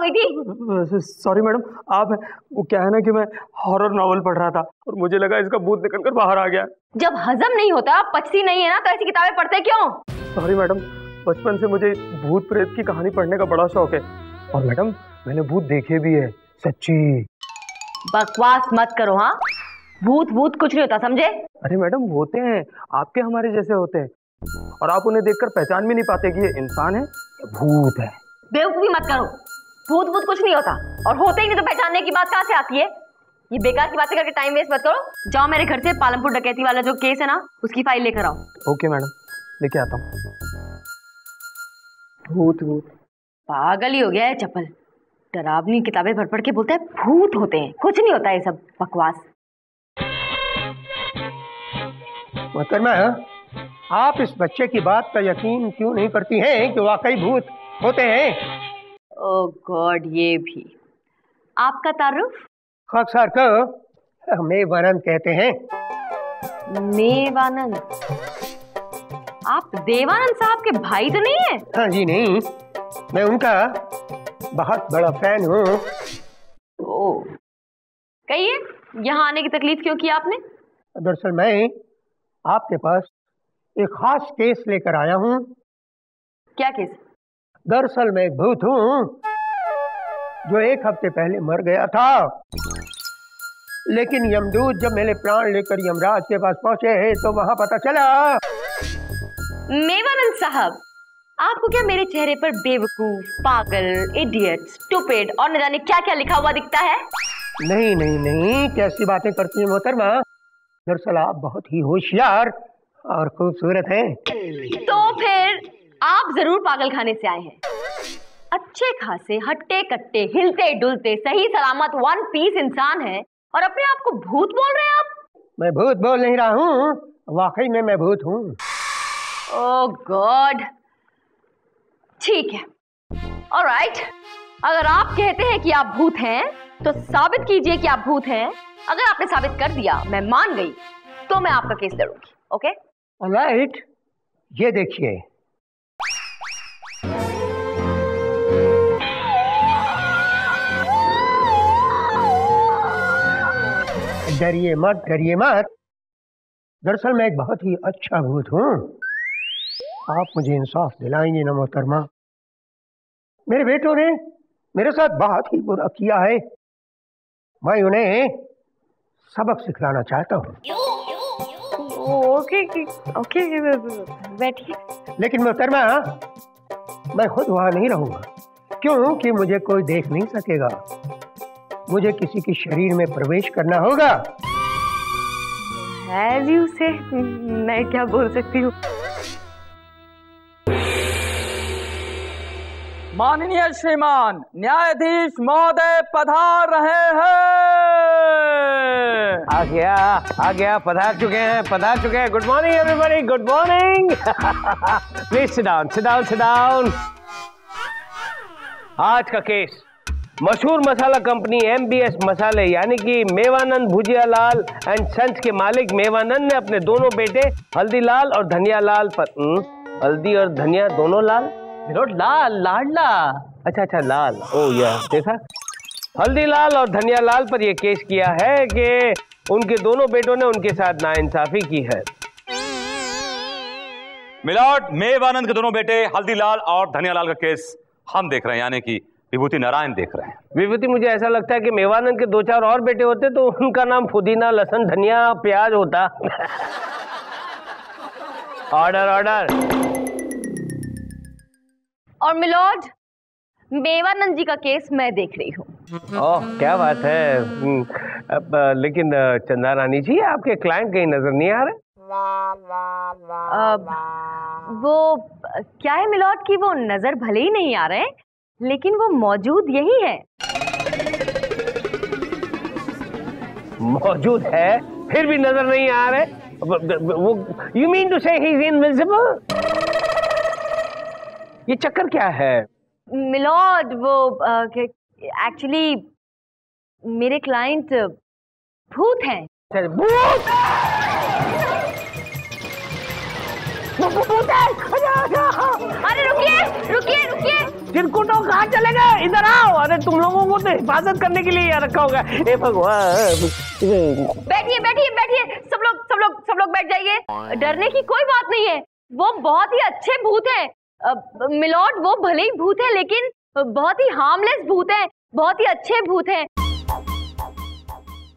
गई थी? Sorry madam, आप वो क्या है ना कि मैं हॉरर नॉवल पढ़ रहा था और मुझे लगा इसका भूत निकलकर बाहर आ गया। जब हजम नहीं होता, पचती नहीं है ना, तो ऐसी किताबें पढ़ते क्यों? सॉरी मैडम, बचपन से मुझे भूत प्रेत की कहानी पढ़ने का बड़ा शौक है और मैडम मैंने भूत देखे भी है, सच्ची। बकवास मत करो। हाँ, भूत भूत कुछ नहीं होता, समझे? अरे मैडम होते हैं, आपके हमारे जैसे होते हैं और आप उन्हें देखकर पहचान भी नहीं पाते कि ये इंसान है या भूत है। बेवकूफी मत करो, भूत भूत कुछ नहीं होता और होते ही नहीं तो पहचानने की बात कहाँ से आती है? ये बेकार की बातें करके टाइम वेस्ट मत करो। जाओ मेरे घर से पालमपुर डकैती वाला जो केस है ना, उसकी फाइल लेकर आओ। ओके मैडम, लेके आता हूँ। भूत भूत पागल ही हो गया है चप्पल। डरावनी किताबें पढ़ पढ़ के बोलता है भूत होते हैं, कुछ नहीं होता, ये सब बकवास। मोहतरमा, आप इस बच्चे की बात का यकीन क्यों नहीं करती हैं कि वाकई भूत होते हैं? ओह गॉड, ये भी आपका तारुफ? खाकसार को मेवानंद कहते हैं। मेवानंद? आप देवानंद साहब के भाई तो नहीं है? हाँ जी नहीं, मैं उनका बहुत बड़ा फैन हूँ। ओह, कहिए यहाँ आने की तकलीफ क्यों की आपने? दरअसल मैं आपके पास एक खास केस लेकर आया हूँ। क्या केस? दरअसल मैं एक भूत हूँ जो 1 हफ्ते पहले मर गया था, लेकिन यमदूत जब मेरे प्राण लेकर यमराज के पास पहुंचे तो वहां पता चला। मेवानंद साहब, आपको क्या मेरे चेहरे पर बेवकूफ, पागल, इडियट, स्टूपिड और न जाने क्या क्या लिखा हुआ दिखता है? नहीं नहीं नहीं, कैसी बातें करती हैं मोहतरमा। दरअसल आप बहुत ही होशियार और खूबसूरत हैं। तो फिर आप जरूर पागल खाने से आए हैं। अच्छे खासे हट्टे कट्टे हिलते डुलते सही सलामत वन पीस इंसान है और अपने आप को भूत बोल रहे हैं आप? मैं भूत बोल नहीं रहा हूँ, वाकई में मैं भूत हूँ। ओह गॉड, ठीक है, ऑलराइट। अगर आप कहते हैं कि आप भूत हैं तो साबित कीजिए कि आप भूत हैं। अगर आपने साबित कर दिया, मैं मान गई, तो मैं आपका केस लड़ूंगी। ओके ऑलराइट, ये देखिए। डरिए मत, डरिए मत। दरअसल मैं एक बहुत ही अच्छा भूत हूँ। आप मुझे इंसाफ दिलाएंगे ना मोहतरमा? मेरे बेटों ने मेरे साथ बहुत ही बुरा किया है, मैं उन्हें सबक सिखलाना चाहता हूँ। ओके ओके, बैठिए। लेकिन मोहतरमा, मैं खुद वहाँ नहीं रहूँगा क्योंकि मुझे कोई देख नहीं सकेगा। मुझे किसी के शरीर में प्रवेश करना होगा। As you say, मैं क्या बोल सकती हूँ? माननीय श्रीमान न्यायाधीश महोदय पधार रहे हैं। आ गया, पधार चुके हैं। Good morning everybody, good morning. Please sit down, sit down, sit down. आज का केस मशहूर मसाला कंपनी MBS मसाले यानी कि मेवानंद भुजियालाल एंड सन्स के मालिक मेवानंद ने अपने दोनों बेटे हल्दीलाल और धनियालाल पर हल्दी और धनिया दोनों लाल, लाल लाडला, अच्छा लाल, ओ या देखा, हल्दीलाल और धनियालाल पर यह केस किया है कि उनके दोनों बेटों ने उनके साथ नाइंसाफी की है। मिलॉर्ड, मेवानंद के दोनों बेटे हल्दीलाल और धनियालाल का केस हम देख रहे हैं, यानी कि विभूति नारायण देख रहे हैं। विभूति, मुझे ऐसा लगता है कि मेवानंद के 2-4 और बेटे होते तो उनका नाम पुदीना, लहसुन, धनिया, प्याज होता। Order order. और मिलॉर्ड, मेवानंद जी का केस मैं देख रही हूँ। ओह क्या बात है। लेकिन चंदा रानी जी, आपके क्लाइंट कहीं नजर नहीं आ रहे? वो क्या है मिलॉर्ड कि वो नजर भले ही नहीं आ रहे, लेकिन वो मौजूद यही है। मौजूद है फिर भी नजर नहीं आ रहे? वो यू मीन टू से ही इज इनविजिबल? ये चक्कर क्या है मिलॉर्ड? वो एक्चुअली मेरे क्लाइंट भूत हैं। भूत? अरे रुकिए रुकिए रुकिए, चिरकुटो कहाँ चले गए? इधर आओ। अरे तुम लोगों को तो हिफाजत करने के लिए यहाँ रखा होगा। हे भगवान। बैठिए बैठिए बैठिए, सब लोग बैठ जाइए। डरने की कोई बात नहीं है, वो बहुत ही अच्छे भूत हैं। मिलॉर्ड, वो भले ही भूत है लेकिन बहुत ही हार्मलेस भूत है, बहुत ही अच्छे भूत हैं।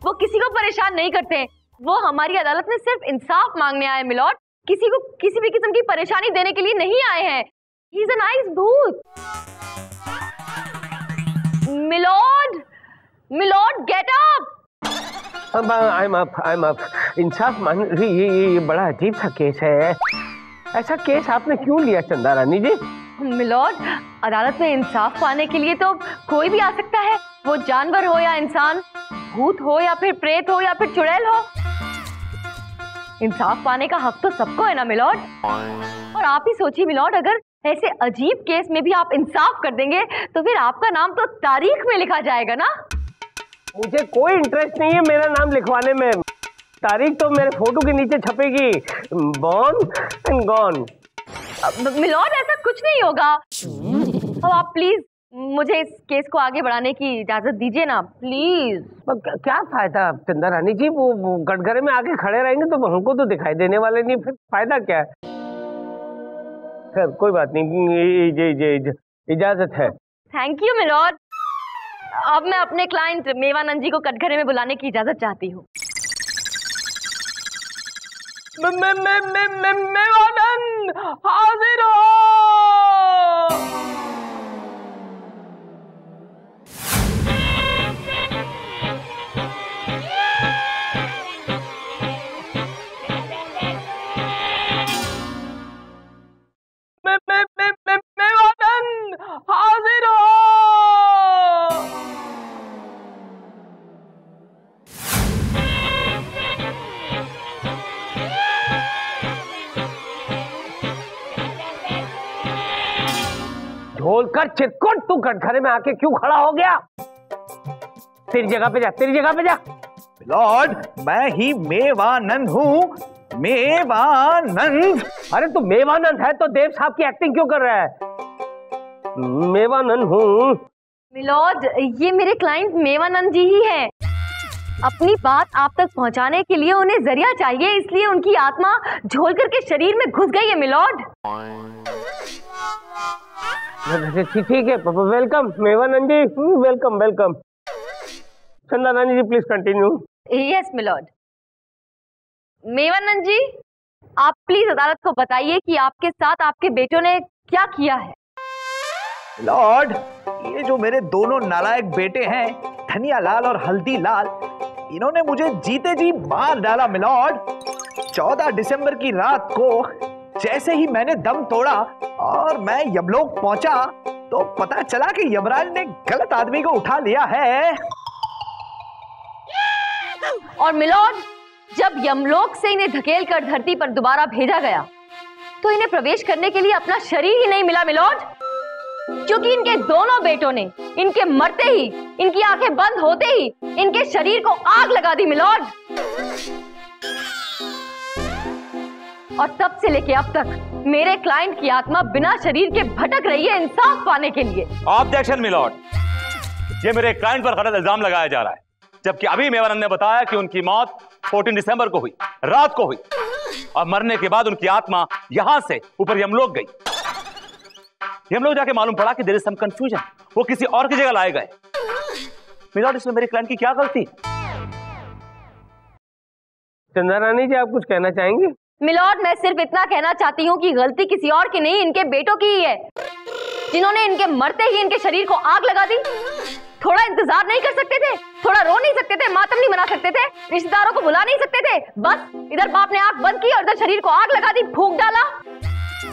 वो किसी को परेशान नहीं करते। वो हमारी अदालत में सिर्फ इंसाफ मांगने आए मिलॉर्ड, किसी को किसी भी किस्म की परेशानी देने के लिए नहीं आए हैं। ही इज अ नाइस भूत। My lord get up. I am up. इंसाफ मांग रही, ये बड़ा अजीब सा केस है। ऐसा केस आपने क्यों लिया चंदा रानी जी? मिलॉर्ड, अदालत में इंसाफ पाने के लिए तो कोई भी आ सकता है, वो जानवर हो या इंसान, भूत हो या फिर प्रेत हो या फिर चुड़ैल हो। इंसाफ पाने का हक तो सबको है ना मिलॉर्ड। और आप ही सोचिए मिलॉर्ड, अगर ऐसे अजीब केस में भी आप इंसाफ कर देंगे तो फिर आपका नाम तो तारीख में लिखा जाएगा ना। मुझे कोई इंटरेस्ट नहीं है मेरा नाम लिखवाने में। तारीख तो मेरे फोटो के नीचे छपेगी, बॉर्न एंड गॉन। मिलॉर्ड, ऐसा कुछ नहीं होगा। अब आप प्लीज मुझे इस केस को आगे बढ़ाने की इजाजत दीजिए ना, प्लीज। क्या फायदा चंदा रानी जी, वो कटघरे में आके खड़े रहेंगे तो हमको तो दिखाई देने वाले नहीं, फिर फायदा क्या है? खैर कोई बात नहीं, इजाजत है। Thank you milord. अब मैं अपने क्लाइंट मेवानंद जी को कटघरे में बुलाने की इजाजत चाहती हूँ। मेवानंद हाजिर हो। मेवानंद हाजिर हो। ढोल कर चिरकुट, तू कटघरे में आके क्यों खड़ा हो गया? तेरी जगह पे जा, तेरी जगह पे जा। लॉर्ड, मैं ही मेवानंद हूँ, मेवानंद। अरे तू मेवानंद है तो देव साहब की एक्टिंग क्यों कर रहा है? मेवानंद हूँ। मिलॉर्ड, ये मेरे क्लाइंट मेवानंद जी ही हैं। अपनी बात आप तक पहुंचाने के लिए उन्हें जरिया चाहिए, इसलिए उनकी आत्मा झोलकर के शरीर में घुस गई है मिलॉर्ड। ठीक है, welcome Mewanand ji, welcome welcome. Chanda Rani ji please continue. Yes my lord. Mewanand ji, आप प्लीज अदालत को बताइए कि आपके साथ आपके बेटों ने क्या किया है। लॉर्ड, ये जो मेरे दोनों नालायक बेटे हैं, धनिया लाल और हल्दी लाल, इन्होंने मुझे जीते जी मार डाला मिलॉर्ड। 14 दिसंबर की रात को जैसे ही मैंने दम तोड़ा और मैं यमलोक पहुंचा तो पता चला कि यमराज ने गलत आदमी को उठा लिया है। और मिलॉर्ड, जब यमलोक से इन्हें धकेल कर धरती पर दोबारा भेजा गया तो इन्हें प्रवेश करने के लिए अपना शरीर ही नहीं मिला मिलॉर्ड, क्योंकि इनके दोनों बेटों ने इनके मरते ही, इनकी आंखें बंद होते ही इनके शरीर को आग लगा दी मिलॉर्ड। और तब से लेके अब तक मेरे क्लाइंट की आत्मा बिना शरीर के भटक रही है इंसाफ पाने के लिए। ऑब्जेक्शन मिलॉर्ड, ये मेरे क्लाइंट पर गलत इल्जाम लगाया जा रहा है, जबकि अभी मेवानंद ने बताया कि उनकी मौत 14 दिसंबर को हुई, रात को हुई, और मरने के बाद उनकी आत्मा यहां से ऊपर यमलोक गई। यमलोक जाके मालूम पड़ा कि देयर इज सम कंफ्यूजन, वो किसी और की जगह लाए गए। मिलॉर्ड, इसमें मेरे क्लाइंट की क्या गलती? चंदा रानी जी आप कुछ कहना चाहेंगे? मिलॉर्ड, मैं सिर्फ इतना कहना चाहती हूँ कि गलती किसी और की नहीं, इनके बेटों की ही है, जिन्होंने इनके मरते ही इनके शरीर को आग लगा दी। थोड़ा इंतजार नहीं कर सकते थे? थोड़ा रो नहीं सकते थे? मातम नहीं मना सकते थे? रिश्तेदारों को बुला नहीं सकते थे? बस इधर बाप ने आंख बंद की और इधर शरीर को आग लगा दी, फूंक डाला।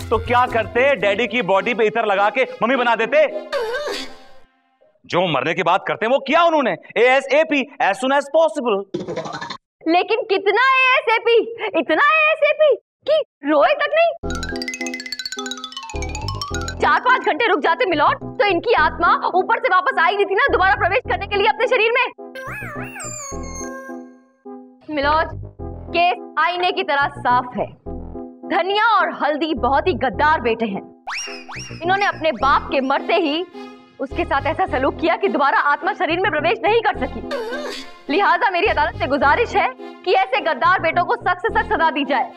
तो क्या करते? डैडी की बॉडी पे इतर लगा के मम्मी बना देते। जो मरने की बात करते हैं वो किया उन्होंने, ASAP, as soon as possible। लेकिन कितना ASAP? इतना ASAP कि रोए तक नहीं। 4-5 घंटे रुक जाते मिलॉर्ड तो इनकी आत्मा ऊपर से वापस आई नहीं थी ना दोबारा प्रवेश करने के लिए अपने शरीर में। मिलॉर्ड, केस आईने की तरह साफ है। धनिया और हल्दी बहुत ही गद्दार बेटे हैं। इन्होंने अपने बाप के मरते ही उसके साथ ऐसा सलूक किया कि दोबारा आत्मा शरीर में प्रवेश नहीं कर सकी। लिहाजा मेरी अदालत से गुजारिश है कि ऐसे गद्दार बेटों को सख्त से सख्त सजा दी जाए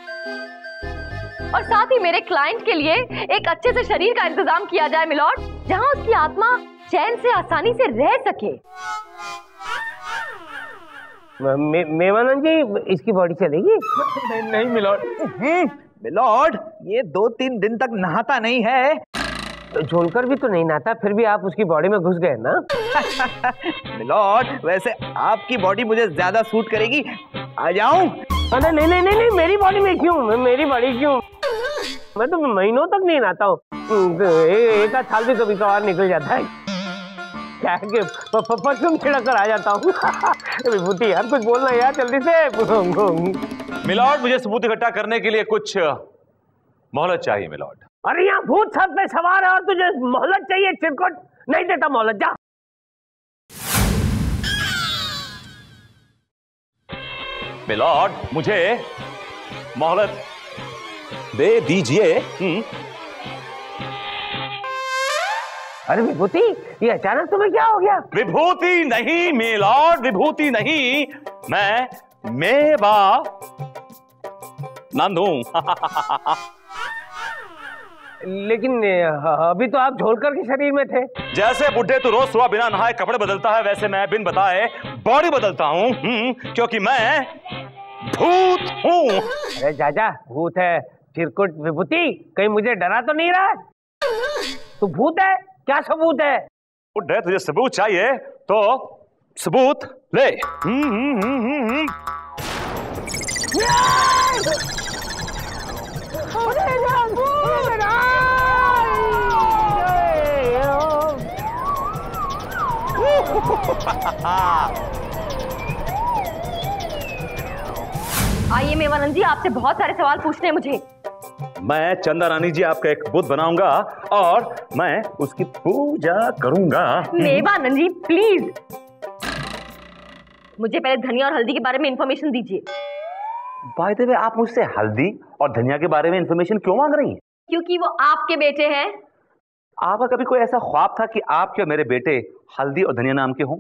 और साथ ही मेरे क्लाइंट के लिए एक अच्छे से शरीर का इंतजाम किया जाए मिलॉर्ड, जहां उसकी आत्मा चैन से आसानी से रह सके। मेवानंद जी, इसकी बॉडी चलेगी? नहीं मिलॉर्ड। मिलॉर्ड, ये 2-3 दिन तक नहाता नहीं है। तो झोलकर भी तो नहीं नहाता, फिर भी आप उसकी बॉडी में घुस गए ना। मिलॉर्ड, वैसे आपकी बॉडी मुझे ज्यादा सूट करेगी, आ जाऊं? अरे नहीं नहीं नहीं, मेरी बॉडी में क्यों? मेरी बॉडी क्यों? मैं तो महीनों तक नहीं नहाता हूँ, एक आध साल भी कभी कभार निकल जाता है। क्या है कि परफ्यूम छिड़क कर आ जाता हूँ। विभूति यार, कुछ बोलना यार जल्दी से। मिलॉर्ड, मुझे सबूत इकट्ठा करने के लिए कुछ मोहलत चाहिए मिलॉर्ड। अरे यहाँ भूत छत पे सवार है और तुझे मोहलत चाहिए? चिरकुट, नहीं देता मोहलत, जा। मिलॉर्ड, मुझे मोहलत दे दीजिए। अरे विभूति, ये अचानक तुम्हें क्या हो गया? विभूति नहीं मिलॉर्ड, विभूति नहीं, मैं मेवा नंद हूं। लेकिन अभी तो आप झोलकर के शरीर में थे। जैसे बुढ़े तो रोज सुबह बिना नहाए कपड़े बदलता है, वैसे मैं बिन बताए बॉडी बदलता हूं, क्योंकि मैं भूत हूं। अरे जाजा, भूत है चिरकुट। विभूति, कहीं मुझे डरा तो नहीं रहा? तू भूत है? क्या सबूत है? बुढ़े, तुझे सबूत चाहिए तो सबूत ले। आइए मेवानंद जी, आपसे बहुत सारे सवाल पूछने हैं मुझे। मैं चंदा रानी जी आपका एक बुत बनाऊंगा और मैं उसकी पूजा करूंगा। मेवानंद जी प्लीज, मुझे पहले धनिया और हल्दी के बारे में इंफॉर्मेशन दीजिए। बाय द वे, आप मुझसे हल्दी और धनिया के बारे में इंफॉर्मेशन क्यों मांग रही हैं? क्योंकि वो आपके बेटे हैं। आपका कभी कोई ऐसा ख्वाब था कि आपके और मेरे बेटे हल्दी और धनिया नाम के हों?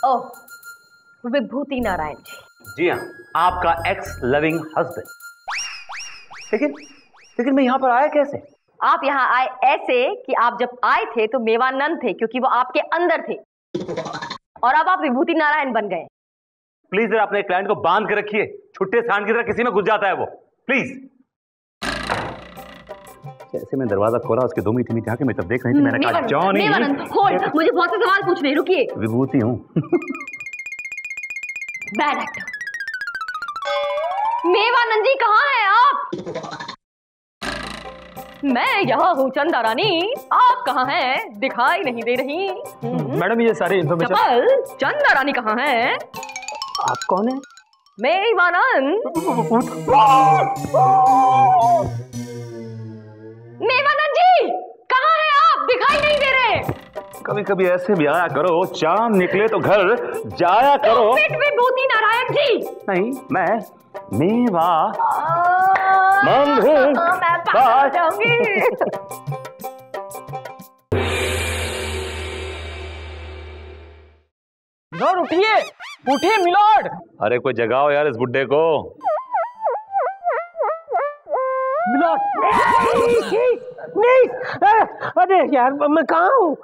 ओह, विभूति नारायण जी। जी हाँ, आपका एक्स लविंग हस्बैंड। लेकिन मैं यहाँ पर आया कैसे? आप यहाँ आए ऐसे कि आप जब आए थे तो मेवानंद थे, क्योंकि वो आपके अंदर थे, और अब आप विभूति नारायण बन गए। प्लीज जरा अपने क्लाइंट को बांध के रखिए, छुट्टे सांड की तरह किसी में घुस जाता है वो। प्लीज। जैसे मैं दरवाजा खोला, उसके 2 मीठी मीठी आंखें मैं तब देख रही थी। मैंने कहा जॉनी, मेवानंद होल्ड, मुझे बहुत से सवाल पूछने, रुकिए। विभूति हूँ। Bad actor. मेवानंद जी कहाँ हैं आप? मैं यहाँ हूँ चंदा रानी, आप कहाँ हैं? दिखाई नहीं दे रही। मैडम, ये सारी इन्फॉर्मेशन। चपल, चंदा रानी कहाँ हैं? आप कौन है? मेवानंद। मेवानंद जी कहाँ हैं आप? दिखाई नहीं दे रहे। कभी कभी ऐसे भी आया करो, चांद निकले तो घर जाया करो। विभूति नारायण जी। नहीं, मैं मेवा मैं पागल जाऊंगी। मिलॉर्ड उठिए, उठिए मिलॉर्ड। अरे कोई जगाओ यार इस बुड्ढे को। मिलॉर्ड नहीं, अरे यार मैं कहाँ हूँ?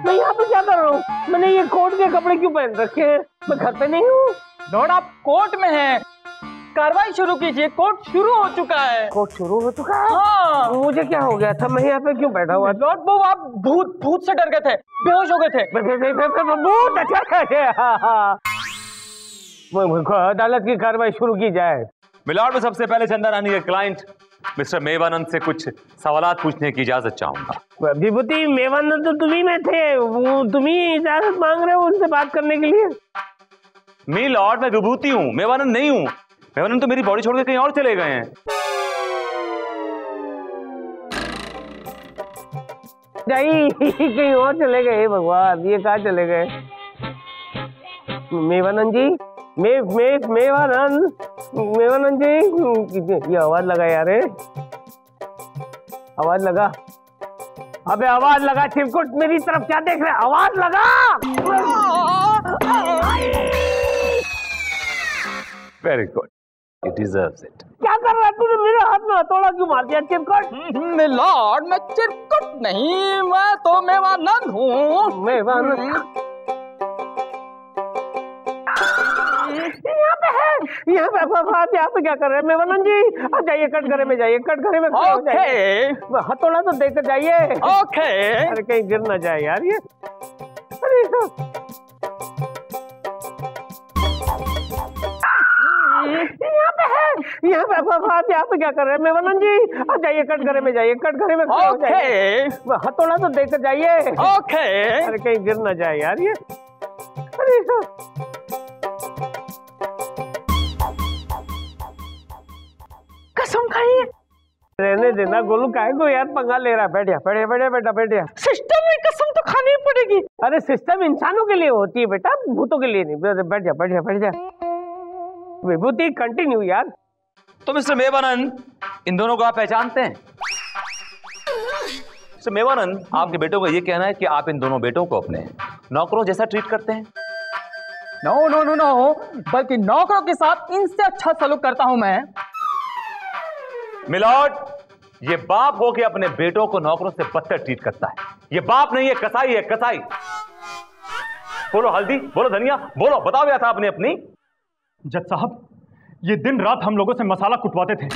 मैं यहाँ पे क्या कर रहा हूँ? मैंने ये कोट के कपड़े क्यों पहन रखे हैं? मैं घर पे नहीं हूँ। लॉर्ड, आप कोर्ट में हैं। कार्रवाई शुरू कीजिए, कोर्ट शुरू हो चुका है। कोर्ट शुरू हो चुका है? हाँ। मुझे क्या हो गया था? मैं यहाँ पे क्यों बैठा हुआ? लॉर्ड, वो आप भूत से डर गए थे, बेहोश हो गए थे। भूत? अच्छा, अदालत की कार्रवाई शुरू की जाए। मिलॉर्ड, में सबसे पहले चंदा रानी के क्लाइंट मिस्टर मेवानंद से कुछ सवालात पूछने की इजाजत चाहूंगा। विभूति, मेवानंद तो तुम्ही में थे, वो तुम्ही इजाजत मांग रहे हो उनसे बात करने के लिए? मिलॉर्ड, मैं विभूति हूँ, मेवानंद नहीं हूँ। मेवानंद तो मेरी बॉडी छोड़ के कहीं और चले गए हैं। नहीं, कहीं और चले गए। भगवान, ये कहाँ चले गए? मेवानंद जी, मेवानंद, मेवानंद जी, ये आवाज लगा यार, आवाज लगा। अबे आवाज लगा चिरकुट, मेरी तरफ क्या देख रहे? आवाज लगा। Very good, it deserves it. क्या कर रहा है तूने? मेरे हाथ में हथौड़ा क्यों मार दिया चिरकुट? मिलॉर्ड, मैं चिरकुट नहीं, मैं तो मेवानंद हूँ। मेवानंद यहाँ पे क्या कर रहे हैं मेवानंद जी? आप जाइए कटघरे में, जाइए कटघरे में। ओके, हथौड़ा तो देकर जाइए। ओके। अरे कहीं गिर ना जाए यार ये। अरे यहाँ पे क्या कर रहे हैं मेवानंद जी? आप जाइए कटघरे में, जाइए कटघरे में। ओके, हथौड़ा तो देकर जाइए। ओके। अरे कहीं गिर ना जाए यार ये। अरे कसम खाइए। रहने देना गोलू, काहे को यार पंगा ले रहा है? बैठ जा, बैठ बेटा, बैठ जा। सिस्टम में कसम तो खानी पड़ेगी। अरे सिस्टम इंसानों के लिए होती है बेटा, भूतों के लिए नहीं। बैठ जा। विभूति कंटिन्यू यार। तो मिस्टर मेवानंद, इन दोनों को आप पहचानते हैं? मिस्टर मेवानंद, आपके बेटों का ये कहना है कि आप इन दोनों बेटों को अपने नौकरों जैसा ट्रीट करते हैं। नो नो नो नो, बल्कि नौकरों के साथ इनसे अच्छा सलूक करता हूं मैं। मिलॉर्ड, ये बाप हो के अपने बेटों को नौकरों से बदतर ट्रीट करता है। ये बाप नहीं है, कसाई है, कसाई। बोलो हल्दी, बोलो धनिया, बोलो, बताओ या था आपने अपनी। जज साहब, ये दिन रात हम लोगों से मसाला कुटवाते थे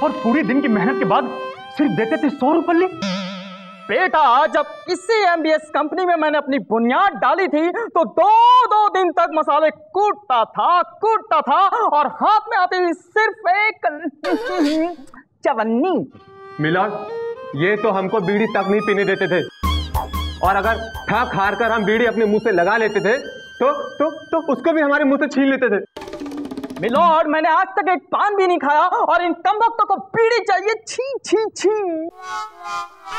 और पूरी दिन की मेहनत के बाद सिर्फ देते थे 100 रुपये। बेटा, जब इसी एमबीएस कंपनी में मैंने अपनी बुनियाद डाली थी तो दो दिन तक मसाले कूटता था और हाथ में आती थी सिर्फ एक चवन्नी। मिलॉर्ड, ये तो हमको बीड़ी तक नहीं पीने देते थे, और अगर थक हार कर हम बीड़ी अपने मुंह से लगा लेते थे तो उसको भी हमारे मुंह से छीन लेते थे। मिलॉर्ड, मैंने आज तक एक पान भी नहीं खाया और इन कमबख्तों को बीड़ी चाहिए। छी।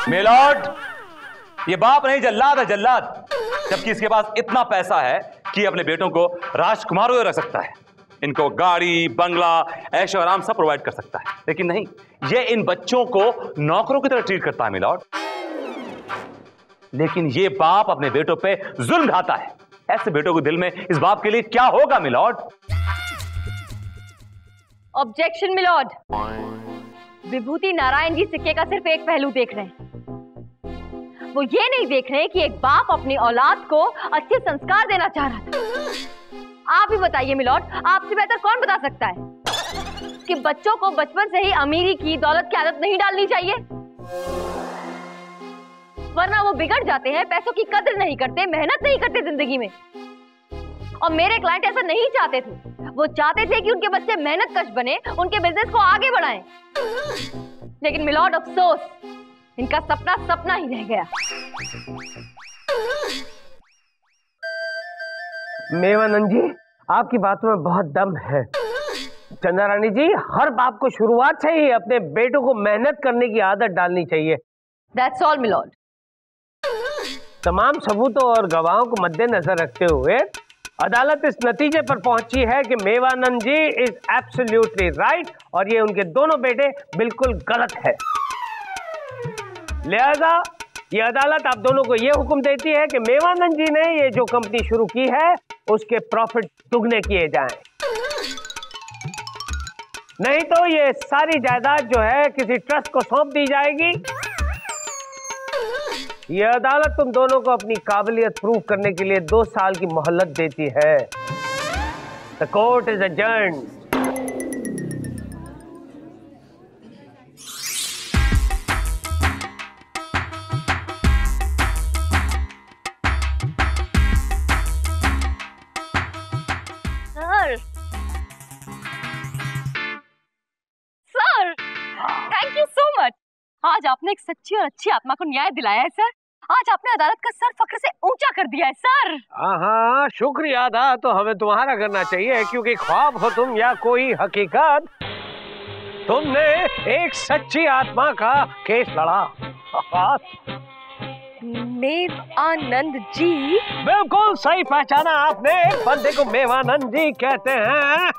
मिलॉर्ड, ये बाप नहीं, जल्लाद है, जल्लाद। जबकि इसके पास इतना पैसा है कि अपने बेटों को राजकुमारों में रख सकता है, इनको गाड़ी, बंगला, ऐशो आराम सब प्रोवाइड कर सकता है, लेकिन नहीं, ये इन बच्चों को नौकरों की तरह ट्रीट करता है मिलॉर्ड। लेकिन ये बाप अपने बेटों पे जुल्म ढाता है। ऐसे बेटों के दिल में इस बाप के लिए क्या होगा my lord? Objection my lord. Vibhuti Narayan ji सिक्के का सिर्फ एक पहलू देख रहे हैं। वो ये नहीं देख रहे कि एक बाप अपनी औलाद को अच्छे संस्कार देना चाह रहा था। आप ही बताइए मिलॉर्ड, आपसे बेहतर कौन बता सकता है कि बच्चों को बचपन से ही अमीरी की, दौलत की आदत नहीं डालनी चाहिए, वरना वो बिगड़ जाते हैं, पैसों की कदर नहीं करते, मेहनत नहीं करते जिंदगी में। और मेरे क्लाइंट ऐसा नहीं चाहते थे। वो चाहते थे कि उनके बच्चे मेहनत कश बने, उनके बिजनेस को आगे बढ़ाएं। लेकिन मिलॉर्ड, अफसोस, इनका सपना सपना ही रह गया। मेवानंद जी, आपकी बातों में बहुत दम है। चंदा रानी जी, हर बाप को शुरुआत से ही अपने बेटों को मेहनत करने की आदत डालनी चाहिए। That's all, milord. तमाम सबूतों और गवाहों को मद्देनजर रखते हुए अदालत इस नतीजे पर पहुंची है कि मेवानंद जी इज एब्सोल्युटली राइट और ये उनके दोनों बेटे बिल्कुल गलत है। लिहाजा ये अदालत आप दोनों को ये हुक्म देती है कि मेवानंद जी ने ये जो कंपनी शुरू की है उसके प्रॉफिट दुगने किए जाएं, नहीं तो ये सारी जायदाद जो है किसी ट्रस्ट को सौंप दी जाएगी। ये अदालत तुम दोनों को अपनी काबिलियत प्रूव करने के लिए 2 साल की मोहलत देती है। The court is adjourned. Sir, thank you so much. आज आपने एक सच्ची और अच्छी आत्मा को न्याय दिलाया है सर। आज आपने अदालत का सर फख्र से ऊंचा कर दिया है सर। हाँ, शुक्रिया अदा तो हमें तुम्हारा करना चाहिए, क्योंकि ख्वाब हो तुम या कोई हकीकत, तुमने एक सच्ची आत्मा का केस लड़ा। मेवानंद जी? बिल्कुल सही पहचाना आपने, एक बंदे को मेवानंद जी कहते हैं।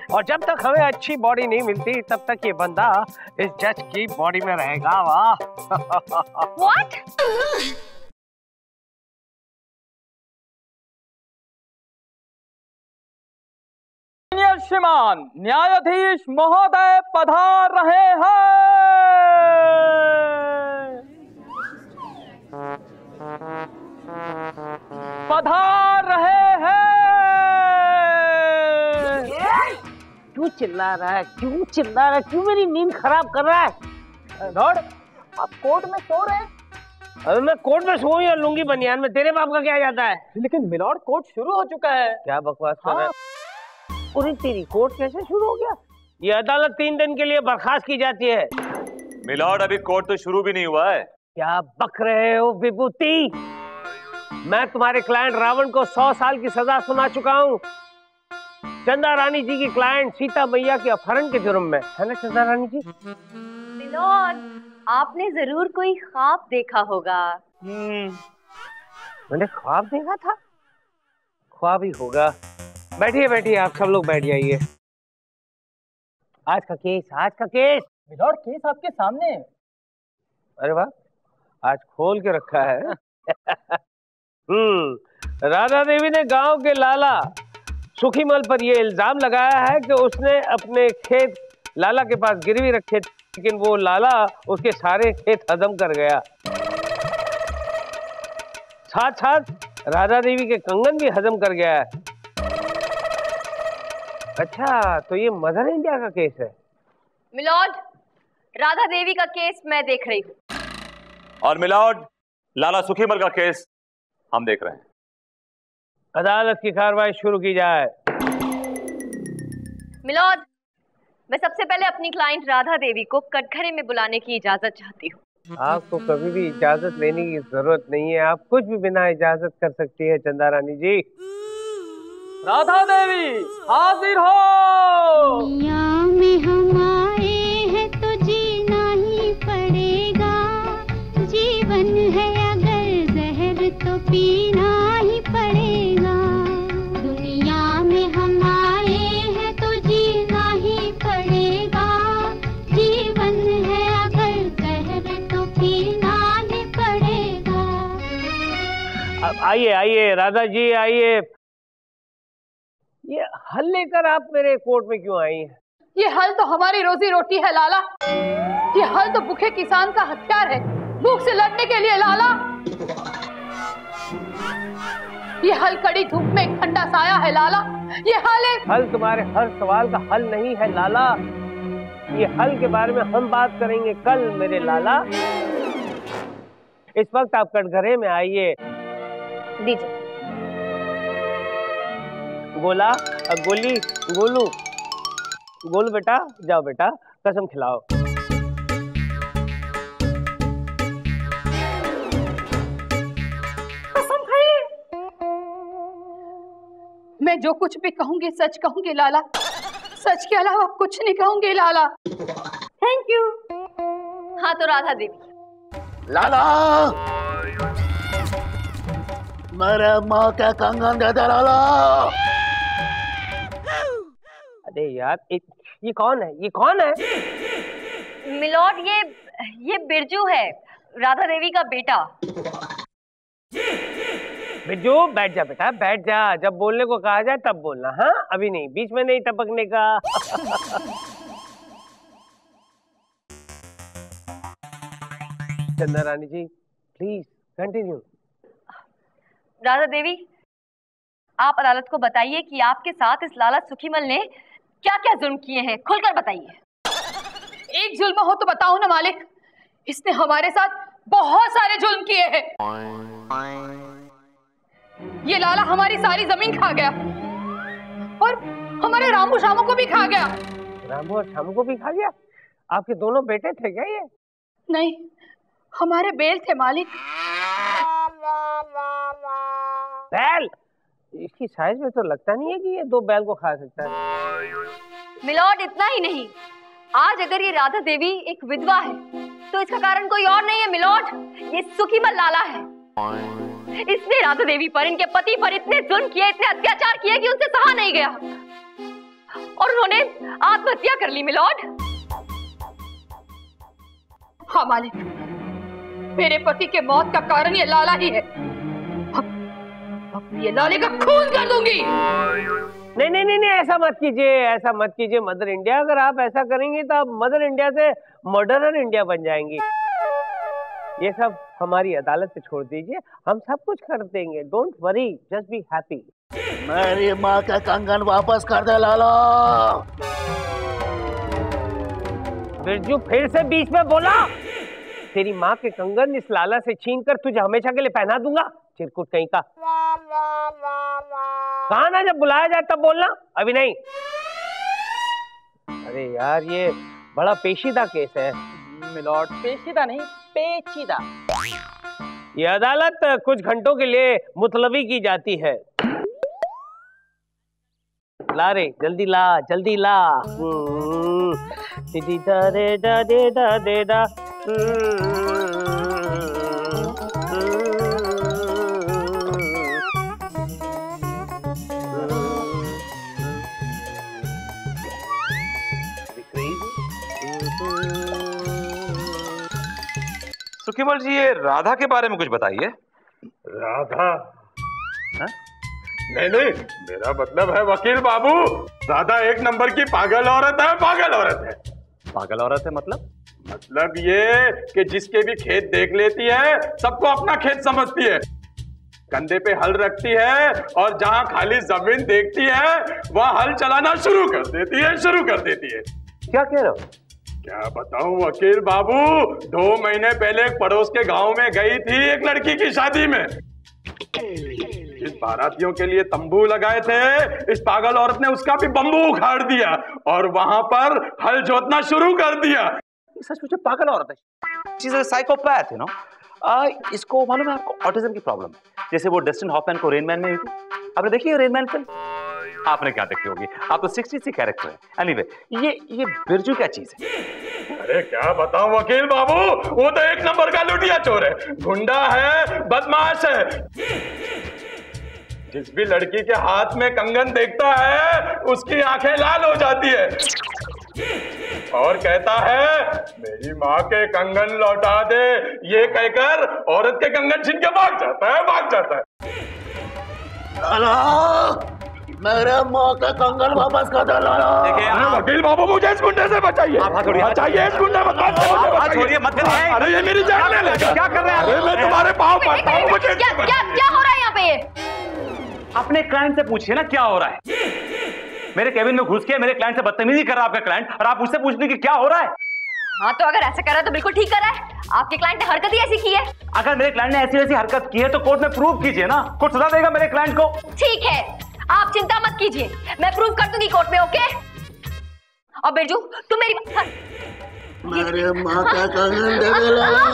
और जब तक हमें अच्छी बॉडी नहीं मिलती तब तक ये बंदा इस जज की बॉडी में रहेगा। वाह। What? श्रीमान न्यायाधीश महोदय पधार रहे हैं। पधार रहे हैं। क्यों चिल्ला रहा है, क्यों चिल्ला रहा है, क्यों मेरी नींद खराब कर रहा है? लॉर्ड, आप कोर्ट में सो रहे हैं? अरे मैं कोर्ट में सोऊं या लुंगी बनियान में, तेरे बाप का क्या जाता है? लेकिन मिलॉर्ड कोर्ट शुरू हो चुका है। क्या बकवास कर रहा है? पूरी तेरी कोर्ट कैसे शुरू हो गया? ये अदालत 3 दिन के लिए बर्खास्त की जाती है। मिलॉर्ड अभी कोर्ट तो शुरू भी नहीं हुआ है। क्या बक रहे हो विभूति? मैं तुम्हारे क्लाइंट रावण को 100 साल की सजा सुना चुका हूँ। चंदा रानी जी की क्लाइंट सीता मैया के अपहरण के जुर्म में, है ना चंदा रानी जी? मिलॉर्ड, आपने जरूर कोई ख्वाब देखा होगा। मैंने ख्वाब देखा था? ख्वाब ही होगा। बैठिए बैठिए, आप सब लोग बैठ जाइए। आज का केस, आज का केस। मिलॉर्ड केस आपके सामने है। अरे वाह, आज खोल के रखा है। राधा देवी ने गांव के लाला सुखीमल पर यह इल्जाम लगाया है कि उसने अपने खेत लाला के पास गिरवी रखे, लेकिन वो लाला उसके सारे खेत हजम कर गया। साथ साथ राधा देवी के कंगन भी हजम कर गया है। अच्छा, तो ये मदर इंडिया का केस है? मिलॉर्ड, राधा देवी का केस मैं देख रही हूँ। और मिलॉर्ड, लाला सुखीमल का केस हम देख रहे हैं। अदालत की कार्रवाई शुरू की जाए। मिलॉर्ड, मैं सबसे पहले अपनी क्लाइंट राधा देवी को कटघरे में बुलाने की इजाजत चाहती हूँ। आपको कभी भी इजाजत लेने की जरूरत नहीं है, आप कुछ भी बिना इजाजत कर सकती है चंदा रानी जी। राधा देवी हाजिर हो। दुनिया में हम आए हैं तो जीना ही पड़ेगा, जीवन है अगर जहर तो पीना ही पड़ेगा। दुनिया में हम आए हैं तो जीना ही पड़ेगा, जीवन है अगर जहर तो पीना ही पड़ेगा। अब आइए आइए राधा जी आइए। ये हल लेकर आप मेरे कोर्ट में क्यों आई हैं? ये हल तो हमारी रोजी रोटी है लाला। ये हल तो भूखे किसान का हथियार है, भूख से लड़ने के लिए लाला। ये हल कड़ी धूप में एक ठंडा साया है लाला। ये हल तुम्हारे हर सवाल का हल नहीं है लाला। ये हल के बारे में हम बात करेंगे कल मेरे लाला। इस वक्त आप कटघरे में आइए। दीजिए। गोला, गोली, गोलू, गोलू बेटा, जाओ बेटा कसम खिलाओ। कसम खाइए। मैं जो कुछ भी कहूंगी सच कहूंगी लाला, सच के अलावा कुछ नहीं कहूंगी लाला। Thank you. हाँ तो राधा देवी। लाला, मेरे माँ के कंगन दे दे लाला। अरे यार, ये कौन है? ये कौन है? मिलॉर्ड, ये बिरजू है, राधा देवी का बेटा। बिरजू बैठ जा बेटा, बैठ जा। जब बोलने को कहा जाए तब बोलना, हाँ? अभी नहीं, बीच में नहीं टपकने का। चंदा रानी जी प्लीज कंटिन्यू। राधा देवी, आप अदालत को बताइए कि आपके साथ इस लाला सुखीमल ने क्या क्या जुल्म किए हैं, खुलकर बताइए। एक जुल्म हो तो बताओ ना मालिक। इसने हमारे साथ बहुत सारे जुल्म किए हैं। ये लाला हमारी सारी जमीन खा गया और हमारे रामू शामू को भी खा गया। रामू और शामू को भी खा गया? आपके दोनों बेटे थे क्या ये? नहीं, हमारे बेल थे मालिक। बैल? इसकी साइज में तो लगता नहीं है कि ये 2 बैल को खा सकता है। मिलॉर्ड, इतना ही नहीं, आज अगर ये राधा देवी एक विधवा है तो इसका कारण कोई और नहीं है मिलोड, ये सुखीमल लाला है। इसने राधा देवी पर, इनके पति पर इतने जुल्म किए, इतने अत्याचार किए कि उनसे सहा नहीं गया और उन्होंने आत्महत्या कर ली मिलोड। हाँ मालिक, मेरे पति के मौत का कारण ये लाला ही है। अब ये लाले का खून कर दूंगी। नहीं नहीं नहीं नहीं, ऐसा मत कीजिए, ऐसा मत कीजिए मदर इंडिया। अगर आप ऐसा करेंगी तो आप मदर इंडिया से मर्डरर इंडिया बन जाएंगी। ये सब हमारी अदालत पे छोड़ दीजिए, हम सब कुछ कर देंगे। Don't worry, just be happy. मेरी माँ का कंगन वापस कर दे लाला। बिरजू फिर से बीच में बोला। तेरी माँ के कंगन इस लाला से छीनकर तुझे हमेशा के लिए पहना दूंगा, चिरकुट कहीं का। कहा ना जब बुलाया जाए तब बोलना, अभी नहीं। अरे यार ये बड़ा पेचीदा केस है मिलॉर्ड। पेचीदा नहीं, पेचीदा। ये अदालत कुछ घंटों के लिए मुतलबी की जाती है। ला रे, जल्दी ला, जल्दी ला। दीदी दा रे दा दे दा दे दा। सुखीमल जी, ये राधा के बारे में कुछ बताइए। राधा? नहीं नहीं, मेरा मतलब है वकील बाबू, राधा एक नंबर की पागल औरत है, पागल औरत है। पागल औरत है मतलब? मतलब ये कि जिसके भी खेत देख लेती है सबको अपना खेत समझती है, कंधे पे हल रखती है और जहां खाली जमीन देखती है वहां हल चलाना शुरू कर देती है, शुरू कर देती है। क्या कह रहे हो? क्या बताऊं वकील बाबू, 2 महीने पहले एक पड़ोस के गांव में गई थी एक लड़की की शादी में। जिस बारातियों के लिए तंबू लगाए थे, इस पागल औरत ने उसका भी बम्बू उखाड़ दिया और वहां पर हल जोतना शुरू कर दिया। सच मुझे पागल औरत है, चीज साइकोपैथ है ना। इसको मालूम है आपको, ऑटिज्म की प्रॉब्लम है। जैसे वो डस्टिन हॉफमैन को रेन मैन में हुई थी, आपने देखी है रेन मैन फिल्म? आपने क्या देखी होगी, आप तो 60 कैरेक्टर है। एनीवे, ये बिरजू क्या चीज है? अरे क्या बताऊं वकील बाबू, वो तो एक नंबर का लुटिया चोर है, गुंडा है, बदमाश है। जिस भी लड़की के हाथ में कंगन देखता है उसकी आंखें लाल हो जाती है और कहता है मेरी माँ के कंगन लौटा दे। ये कहकर औरत के कंगन छीन के भाग जाता है, भाग जाता है। लाला, मेरे माँ का कंगन वापस कर दे लाला। वकील बाबू, मुझे इस गुंडे से बचाइए, बचाइए इस गुंडे से, छोड़िए मत करिए। अरे ये मेरी जान ले लेगा। क्या कर रहे हैं? अरे मैं तुम्हारे पाँव पड़ता हूँ, मुझे क्या हो रहा है यहाँ पे? अपने क्लाइंट से पूछिए ना क्या हो रहा है। मेरे केबिन में घुस के मेरे क्लाइंट से बदतमीजी कर रहा है आपका क्लाइंट, और आप मुझसे पूछने की क्या हो रहा है? हाँ तो अगर ऐसा कर रहा है तो बिल्कुल ठीक कर रहा है। आपके क्लाइंट ने हरकत ही ऐसी की है। अगर मेरे क्लाइंट ने ऐसी वैसी हरकत की है तो कोर्ट में प्रूव कीजिए ना, कोर्ट सजा देगा मेरे क्लाइंट को। ठीक है, आप चिंता मत कीजिए, मैं प्रूव कर दूंगी कोर्ट में, ओके? और बिरजू तुम मेरी मेरे माँ का कंगन दे दे लाला।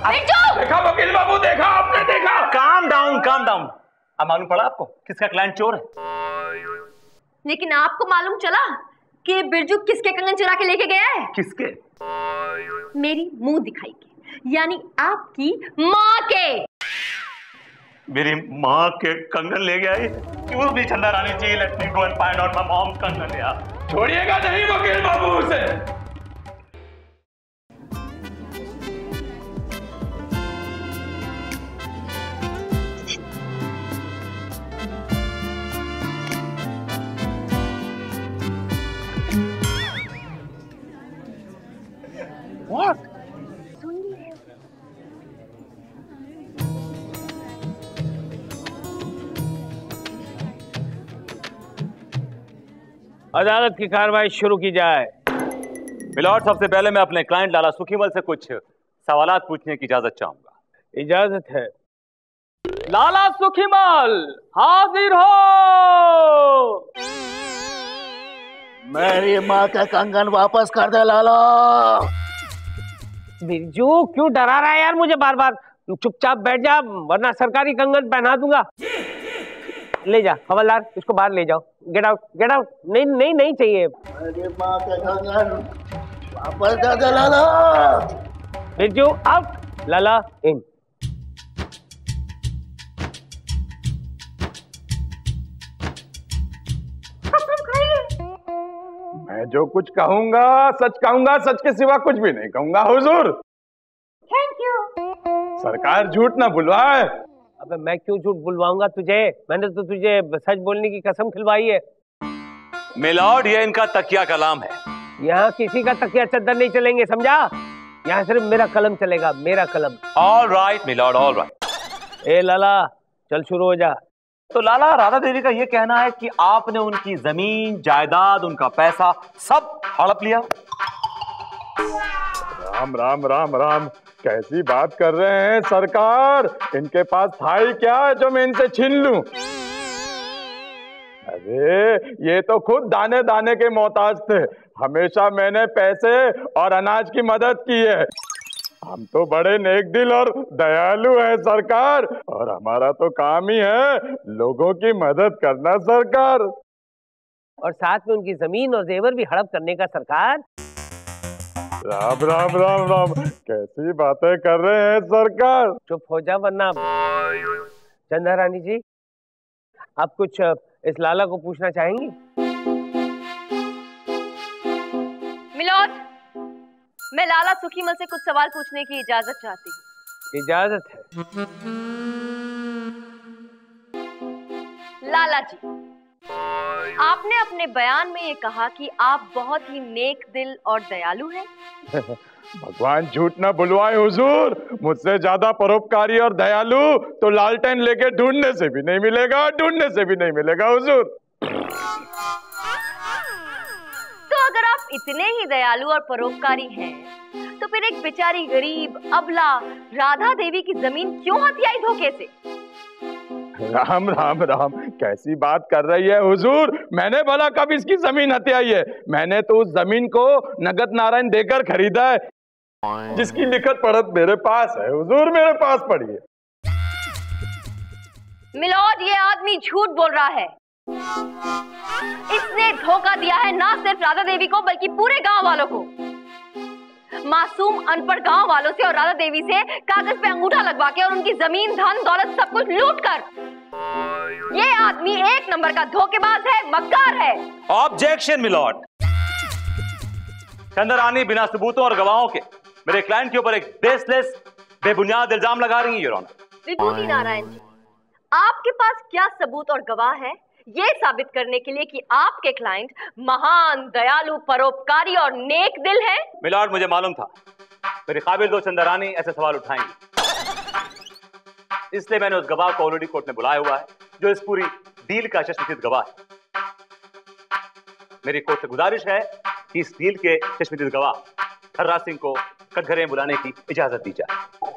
बिरजू! देखा वकील बाबू, देखा आपने, देखा। Calm down, calm down. अब मालूम पड़ा आपको किसका क्लाइंट चोर है? लेकिन आपको मालूम चला कि बिरजू किसके कंगन चुरा के लेके गया है? किसके? मेरी मुंह दिखाई के, यानी आपकी माँ के। मेरी माँ के कंगन ले गया है? क्यों भी Chanda Rani ji, let me go and find out my mom's कंगन यार। छोड़िएगा नहीं वकील बाबू उसे। What? अदालत की कार्रवाई शुरू की जाए। मिलॉर्ड, सबसे पहले मैं अपने क्लाइंट लाला सुखीमल से कुछ सवालात पूछने की इजाजत चाहूंगा। इजाजत है। लाला सुखीमल हाजिर हो। मेरी माँ का कंगन वापस कर दे लाला। बिरजू क्यों डरा रहा है यार मुझे बार बार? चुपचाप बैठ जा वरना सरकारी कंगन पहना दूंगा। ले जा हवलदार, इसको बाहर ले जाओ। Get out, get out. नहीं नहीं नहीं चाहिए। मेरी माँ का कंगन वापस जा दलाला। बिरजू आउट, लाला इन। मैं जो कुछ कहूंगा सच के सिवा कुछ भी नहीं कहूंगा हुजूर। Thank you. सरकार झूठ ना बुलवाए। अबे मैं क्यों झूठ बुलवाऊंगा तुझे? मैंने तो तुझे सच बोलने की कसम खिलवाई है। मिलॉर्ड, ये इनका तकिया कलाम है। यहाँ किसी का तकिया चद्दर नहीं चलेंगे, समझा? यहाँ सिर्फ मेरा कलम चलेगा, मेरा कलम। All right my lord, all right. ए लाला चल शुरू हो जा। तो लाला, राधा देवी का ये कहना है कि आपने उनकी जमीन जायदाद, उनका पैसा सब हड़प लिया। राम राम राम राम, कैसी बात कर रहे हैं सरकार? इनके पास था ही क्या जो मैं इनसे छीन लूं? अरे ये तो खुद दाने दाने के मोहताज थे। हमेशा मैंने पैसे और अनाज की मदद की है। हम तो बड़े नेक दिल और दयालु हैं सरकार, और हमारा तो काम ही है लोगों की मदद करना सरकार। और साथ में उनकी जमीन और जेवर भी हड़प करने का सरकार। राम राम राम राम, कैसी बातें कर रहे हैं सरकार? चुप हो जा वरना। चंदा रानी जी, आप कुछ इस लाला को पूछना चाहेंगी? मिलॉर्ड, मैं लाला सुखीमल से कुछ सवाल पूछने की इजाजत चाहती हूँ। इजाजत है। लाला जी, आपने अपने बयान में ये कहा कि आप बहुत ही नेक दिल और दयालु हैं। भगवान झूठ ना बुलवाए हुजूर। मुझसे ज्यादा परोपकारी और दयालु तो लालटेन लेके ढूंढने से भी नहीं मिलेगा, ढूंढने से भी नहीं मिलेगा हुजूर। तो अगर आप इतने ही दयालु और परोपकारी हैं, तो फिर एक बेचारी गरीब अबला राधा देवी की जमीन क्यों हथियाई धोखे से? राम राम राम, कैसी बात कर रही है हुजूर? मैंने भला कब इसकी जमीन हथियाई है? मैंने तो उस जमीन को नगद नारायण देकर खरीदा है, जिसकी लिखत पढ़त मेरे पास है हुजूर, मेरे पास पड़ी है। मिलॉर्ड, ये आदमी झूठ बोल रहा है। इसने धोखा दिया है ना सिर्फ राधा देवी को, बल्कि पूरे गांव वालों को। मासूम अनपढ़ गांव वालों से और राधा देवी से कागज पे अंगूठा लगवा के और उनकी जमीन धन दौलत सब कुछ लूट कर ये आदमी एक नंबर का धोखेबाज है, मक्कार है। Objection milord. चंद्रानी बिना सबूतों और गवाहों के मेरे क्लाइंट के ऊपर एक बेसलेस, बेबुनियाद इल्जाम लगा रही है योर ऑनर। विभूति नारायण जी, आपके पास क्या सबूत और गवाह है ये साबित करने के लिए कि आपके क्लाइंट महान, दयालु, परोपकारी और नेक दिल है? मिलॉर्ड, मुझे मालूम था मेरे काबिल दो चंद्रानी ऐसे सवाल उठाएंगे, इसलिए मैंने उस गवाह को ऑलरेडी कोर्ट में बुलाया हुआ है, जो इस पूरी डील का चश्मदीद गवाह है। मेरी कोर्ट से गुजारिश है कि इस डील के चश्मदीद गवाह ठर्रा सिंह को कटघरे में बुलाने की इजाजत दी जाए।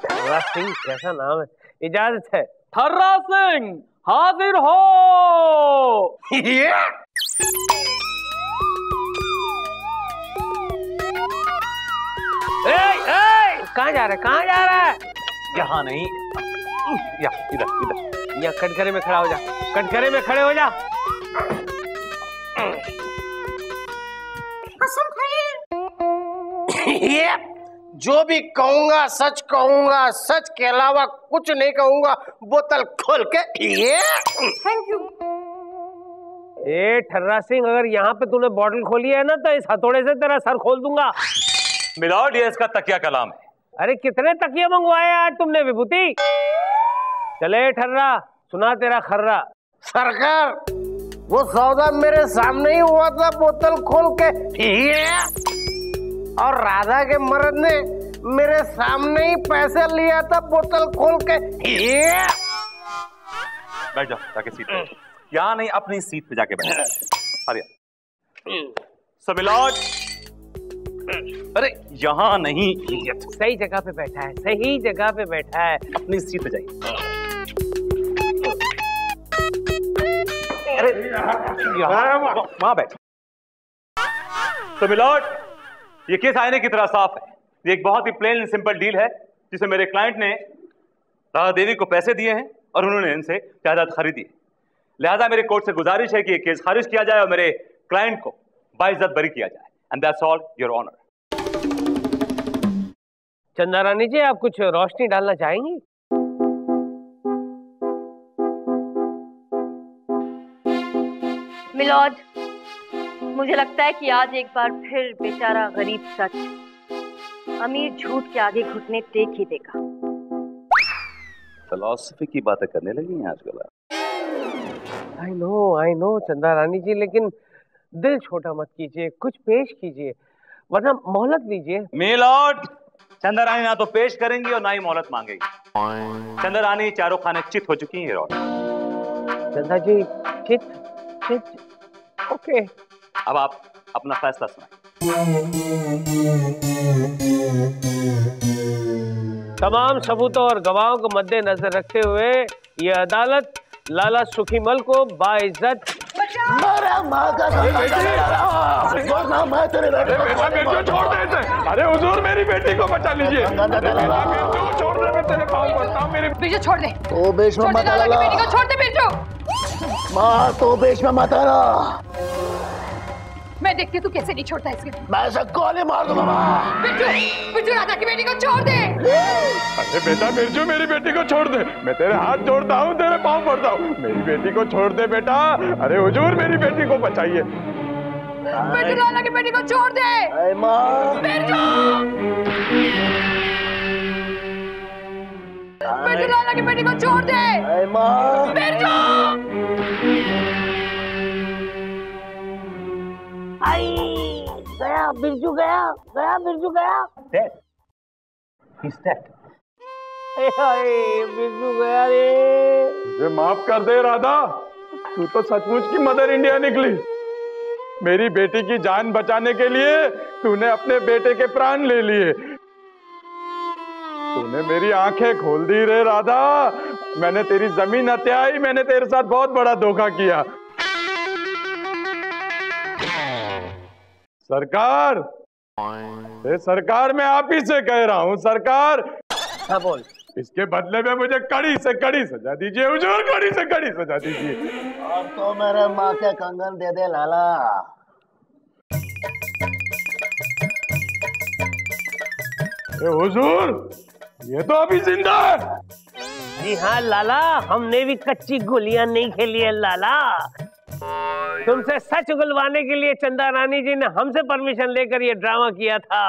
ठर्रा सिंह कैसा नाम है? इजाजत है। ठर्रा सिंह हाजिर हो। कहाँ जा रहा है? कहाँ जा रहा है? यहाँ नहीं, इधर इधर। यहाँ कटघरे में खड़ा हो जा, कटघरे में खड़े हो जा। जो भी कहूंगा सच कहूंगा, सच के अलावा कुछ नहीं कहूंगा। बोतल खोल के थैंक यू। ए ठर्रा सिंह, अगर यहाँ पे तूने बॉटल खोली है ना तो इस हथौड़े से तेरा सर खोल दूंगा। मिलॉर्ड, ये इसका तकिया कलाम है। अरे कितने तकिया मंगवाए आज तुमने विभूति? चले ठर्रा, सुना तेरा खर्रा। सरकार, वो सौदा मेरे सामने ही हुआ था, बोतल खोल के। और राधा के मर्द ने मेरे सामने ही पैसे लिया था, बोतल खोल के। बैठ जाओ जाके सीट पे। यहाँ नहीं, अपनी सीट पे जाके बैठ। अरे सो मिलॉर्ड, अरे यहाँ नहीं, सही जगह पे बैठा है, सही जगह पे बैठा है। अपनी सीट पे जाइए। अरे वहां बैठ। तो मिलॉर्ड, ये केस आईने की तरह साफ है। ये एक बहुत ही प्लेन एंड सिंपल डील है, जिसमें मेरे क्लाइंट ने राधा देवी को पैसे दिए हैं और उन्होंने इनसे जायदाद खरीदी है। लिहाजा मेरे कोर्ट से गुजारिश है कि ये केस खारिज किया जाए और मेरे क्लाइंट को बाइज्जत बरी किया जाए। And that's all your honour. Chanda Rani जी, आप कुछ रोशनी डालना चाहेंगी? मिलॉर्ड, मुझे लगता है कि आज एक बार फिर बेचारा गरीब सच अमीर झूठ के आगे घुटने टेक ही देगा। फिलॉसफी की बातें करने लगी हैं आजकल। आई नो चंदा रानी जी, लेकिन दिल छोटा मत कीजिए, कुछ पेश कीजिए, वरना मोहलत लीजिए। मिलॉर्ड, चंदा रानी ना तो पेश करेंगी और ना ही मोहलत मांगेगी। चंदा रानी चारों खाने चित हो चुकी हैं। चंदा जी, चित, ओके। अब आप अपना फैसला सुनाएं। तमाम सबूतों और गवाहों को मद्देनजर रखते हुए ये अदालत लाला सुखीमल को बाइज्जत छोड़ दे। अरे हुजूर, मेरी बेटी को बचा लीजिए। छोड़ दे, मैं तेरे पाँव पड़ता हूँ। मेरी बिरजू छोड़ दे। तो बेश में मत लाला की बेटी को छोड़ दे बिरजू। माँ, तो बेश में मत आना। मैं देखती हूँ तू कैसे नहीं छोड़ता इसके। मैं सबको गोली मार दूंगा। बिरजू राजा की बेटी को छोड़ दे। अरे बेटा बिरजू, मेरी बेटी को छोड़ दे। मैं तेरे हाथ जोड़ता हूँ, तेरे पाँव पड़ता हूँ। मेरी बेटी को छोड़ दे बेटा। अरे हुजूर, मेरी बेटी को बचाइए। बिरजू लाला की बेटी को छोड़ दे। बिरजू लाला की बेटी को छोड़ दे। बिरजू गया बिरजू, गया बिरजू, गया। बिरजू गया रे। मुझे माफ कर दे राधा, तू तो सचमुच की मदर इंडिया निकली। मेरी बेटी की जान बचाने के लिए तूने अपने बेटे के प्राण ले लिए। तूने मेरी आंखें खोल दी रे राधा। मैंने तेरी जमीन हत्याई। मैंने तेरे साथ बहुत बड़ा धोखा किया। सरकार, सरकार, मैं आप ही से कह रहा हूँ सरकार। हाँ बोल। इसके बदले में मुझे कड़ी से कड़ी सजा दीजिए हुजूर, कड़ी से कड़ी सजा दीजिए। अब तो मेरे माँ के कंगन दे दे लाला। हुजूर, ये तो अभी जिंदा है। जी हाँ लाला, हमने भी कच्ची गोलियां नहीं खेली है लाला। तुमसे सच उगलवाने के लिए चंदा रानी जी ने हमसे परमिशन लेकर ये ड्रामा किया था।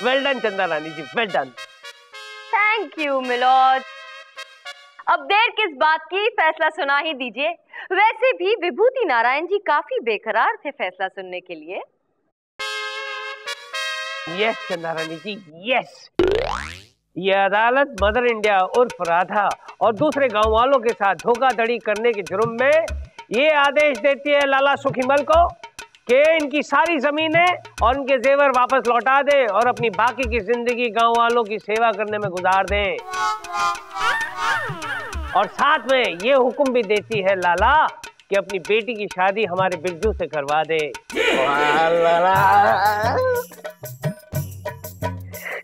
Well done Chanda Rani ji, well done. Thank you milord. अब देर किस बात की, फैसला सुना ही दीजिए। वैसे भी विभूति नारायण जी काफी बेकरार थे फैसला सुनने के लिए। यस चंदा रानी जी, यस। ये अदालत मदर इंडिया उर्फ राधा और दूसरे गांव वालों के साथ धोखाधड़ी करने के जुर्म में ये आदेश देती है लाला सुखीमल को कि इनकी सारी जमीनें और इनके जेवर वापस लौटा दे और अपनी बाकी की जिंदगी गांव वालों की सेवा करने में गुजार दे। और साथ में ये हुक्म भी देती है लाला कि अपनी बेटी की शादी हमारे बिरजू से करवा दे।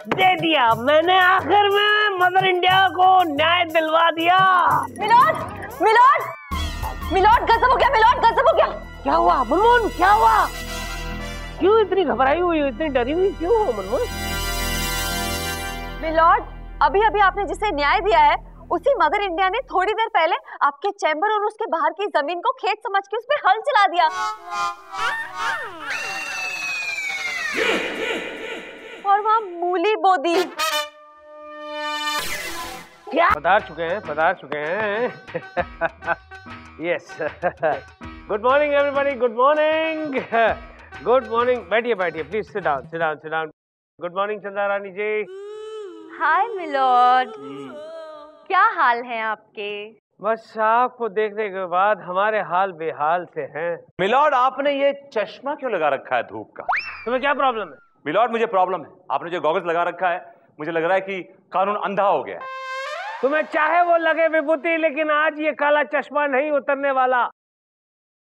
दे दिया मैंने, आखिर में मदर इंडिया को न्याय दिलवा दिया। मिलॉर्ड, मिलॉर्ड, मिलॉर्ड, गजब हो गया मिलॉर्ड, गजब हो गया। क्या हुआ मनमोहन, क्या हुआ? क्यों इतनी घबराई हुई हो, इतनी डरी हुई क्यों हो मनमोहन? मिलॉर्ड, अभी अभी आपने जिसे न्याय दिया है उसी मदर इंडिया ने थोड़ी देर पहले आपके चैम्बर और उसके बाहर की जमीन को खेत समझ के उस पर हल चला दिया और वहां मूली बो दी। क्या पधार चुके हैं yes. Good morning everybody, good morning, good morning. बैठिए please, sit down. Good morning Chanda Rani ji. Hi milord, क्या हाल है आपके? बस आपको देखने के बाद हमारे हाल बेहाल से हैं। मिलॉर्ड, आपने ये चश्मा क्यों लगा रखा है धूप का? तुम्हें क्या प्रॉब्लम है? मिलॉर्ड, मुझे प्रॉब्लम है। आपने जो गॉगल्स लगा रखा है, मुझे लग रहा है कि कानून अंधा हो गया है। तुम्हें चाहे वो लगे विभूति, लेकिन आज ये काला चश्मा नहीं उतरने वाला,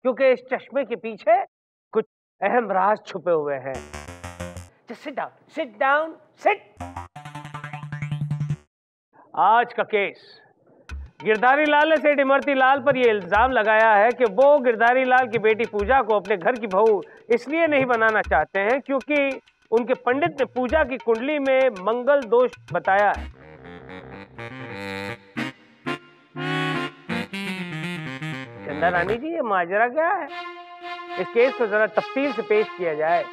क्योंकि इस चश्मे के पीछे कुछ अहम राज छुपे हुए हैं। Sit down. आज का केस गिरधारी लाल ने सेठ इमरती लाल पर यह इल्जाम लगाया है कि वो गिरधारी लाल की बेटी पूजा को अपने घर की बहू इसलिए नहीं बनाना चाहते हैं क्योंकि उनके पंडित ने पूजा की कुंडली में मंगल दोष बताया है। चंदा रानी जी, ये माजरा क्या है? इस केस को जरा तफसील से पेश किया जाए।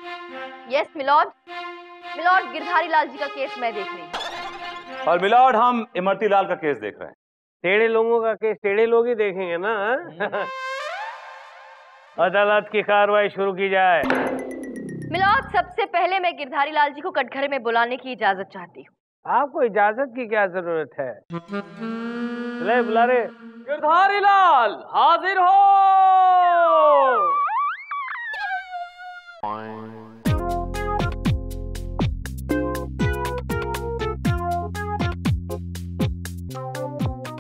Yes milord, milord Girdhari Lal जी का केस मैं देख रही हूँ। और मिलॉर्ड हम इमरती लाल का केस देख रहे हैं। टेढ़े लोगों का केस टेढ़े लोग ही देखेंगे ना। अदालत की कार्रवाई शुरू की जाए। मिलॉर्ड, सबसे पहले मैं गिरधारी लाल जी को कटघरे में बुलाने की इजाजत चाहती हूँ। आपको इजाजत की क्या जरूरत है? ले बुला रे। गिरधारी लाल हाजिर हो।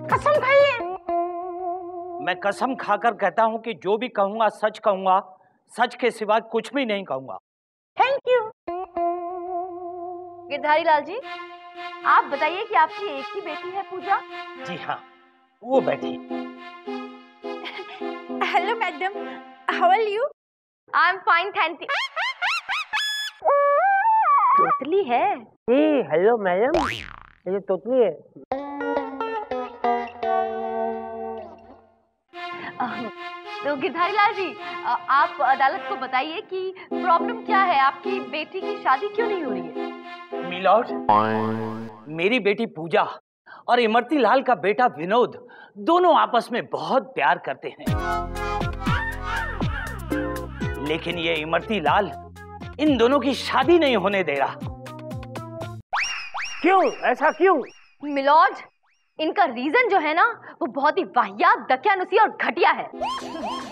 कसम खाइए। मैं कसम खाकर कहता हूं कि जो भी कहूंगा सच कहूंगा, सच के सिवा कुछ भी नहीं कहूंगा। Thank you. गिरधारी लाल जी, आप बताइए कि आपकी एक ही बेटी है पूजा? जी हाँ, वो बैठी। Hello madam, how are you? I am fine, thank you. तोतली है। हेलो मैडम, ये तोतली है। तो गिरधारी लाल जी, आप अदालत को बताइए कि प्रॉब्लम क्या है, आपकी बेटी की शादी क्यों नहीं हो रही है? मिलॉर्ड, मेरी बेटी पूजा और इमरती लाल का बेटा विनोद दोनों आपस में बहुत प्यार करते हैं, लेकिन ये इमरती लाल इन दोनों की शादी नहीं होने दे रहा। क्यों? ऐसा क्यों? मिलॉर्ड, इनका रीजन जो है ना वो बहुत ही वाहियात, दकियानुसी और घटिया है।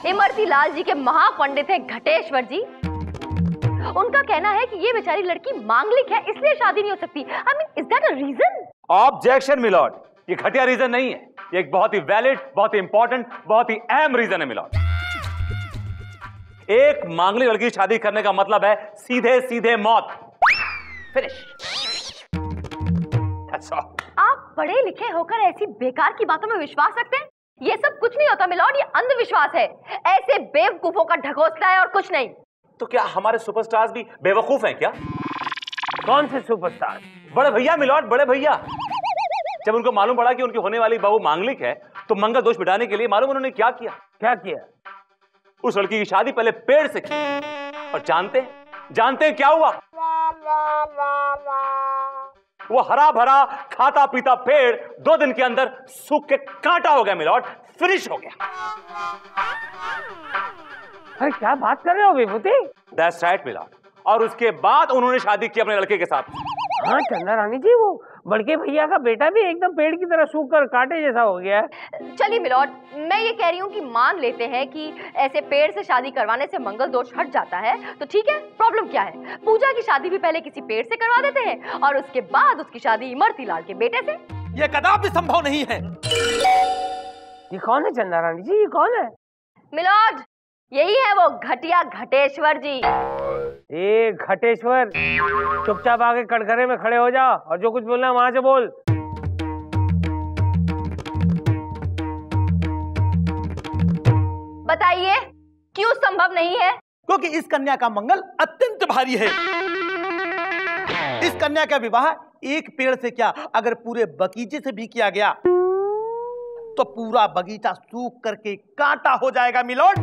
इमरती लाल जी के महापंडित है घटेश्वर जी। उनका कहना है कि ये बेचारी लड़की मांगलिक है, इसलिए शादी नहीं हो सकती। I mean, is that a reason? Objection milord, ये घटिया रीजन नहीं है, ये एक बहुत ही वैलिड, बहुत ही इंपॉर्टेंट, बहुत ही अहम रीजन है मिलॉर्ड। एक मांगलिक लड़की की शादी करने का मतलब है सीधे सीधे मौत। फिनिश। That's all. आप पढ़े लिखे होकर ऐसी बेकार की बातों में विश्वास रखते हैं? ये सब कुछ नहीं होता मिलॉर्ड, ये अंधविश्वास है। ऐसे बेवकूफों का ढकोसला है और कुछ नहीं। तो क्या हमारे सुपरस्टार्स भी बेवकूफ हैं क्या? कौन से सुपरस्टार? बड़े भैया मिलॉर्ड, बड़े भैया। जब उनको मालूम पड़ा कि उनकी होने वाली बहू मांगलिक है तो मंगल दोष मिटाने के लिए मालूम उन्होंने क्या किया? क्या किया? उस लड़की की शादी पहले पेड़ से की। और जानते हैं क्या हुआ? वो हरा भरा खाता पीता पेड़ 2 दिन के अंदर सूख के कांटा हो गया मिलॉर्ड, फिनिश हो गया। अरे क्या बात कर रहे हो विभूति? That's right milord. और उसके बाद उन्होंने शादी की अपने लड़के के साथ। हाँ चंदा रानी जी, वो बड़के भैया का बेटा भी एकदम पेड़ की तरह सूख कर कांटे जैसा हो गया है। चलिए मिलॉर्ड, मैं ये कह रही हूँ कि मान लेते हैं कि ऐसे पेड़ से शादी करवाने से मंगल दोष हट जाता है, तो ठीक है। प्रॉब्लम क्या है? पूजा की शादी भी पहले किसी पेड़ से करवा देते हैं और उसके बाद उसकी शादी इमरती लाल के बेटे से। यह कदापि संभव नहीं है। ये कौन है चंदा रानी जी? ये कौन है? मिलॉर्ड, यही है वो घटिया घटेश्वर जी। ए घटेश्वर, चुपचाप आके कटघरे में खड़े हो जा और जो कुछ बोलना है वहां से बोल। बताइए क्यों संभव नहीं है? क्योंकि इस कन्या का मंगल अत्यंत भारी है। इस कन्या का विवाह एक पेड़ से क्या, अगर पूरे बगीचे से भी किया गया तो पूरा बगीचा सूख करके कांटा हो जाएगा मिलॉर्ड।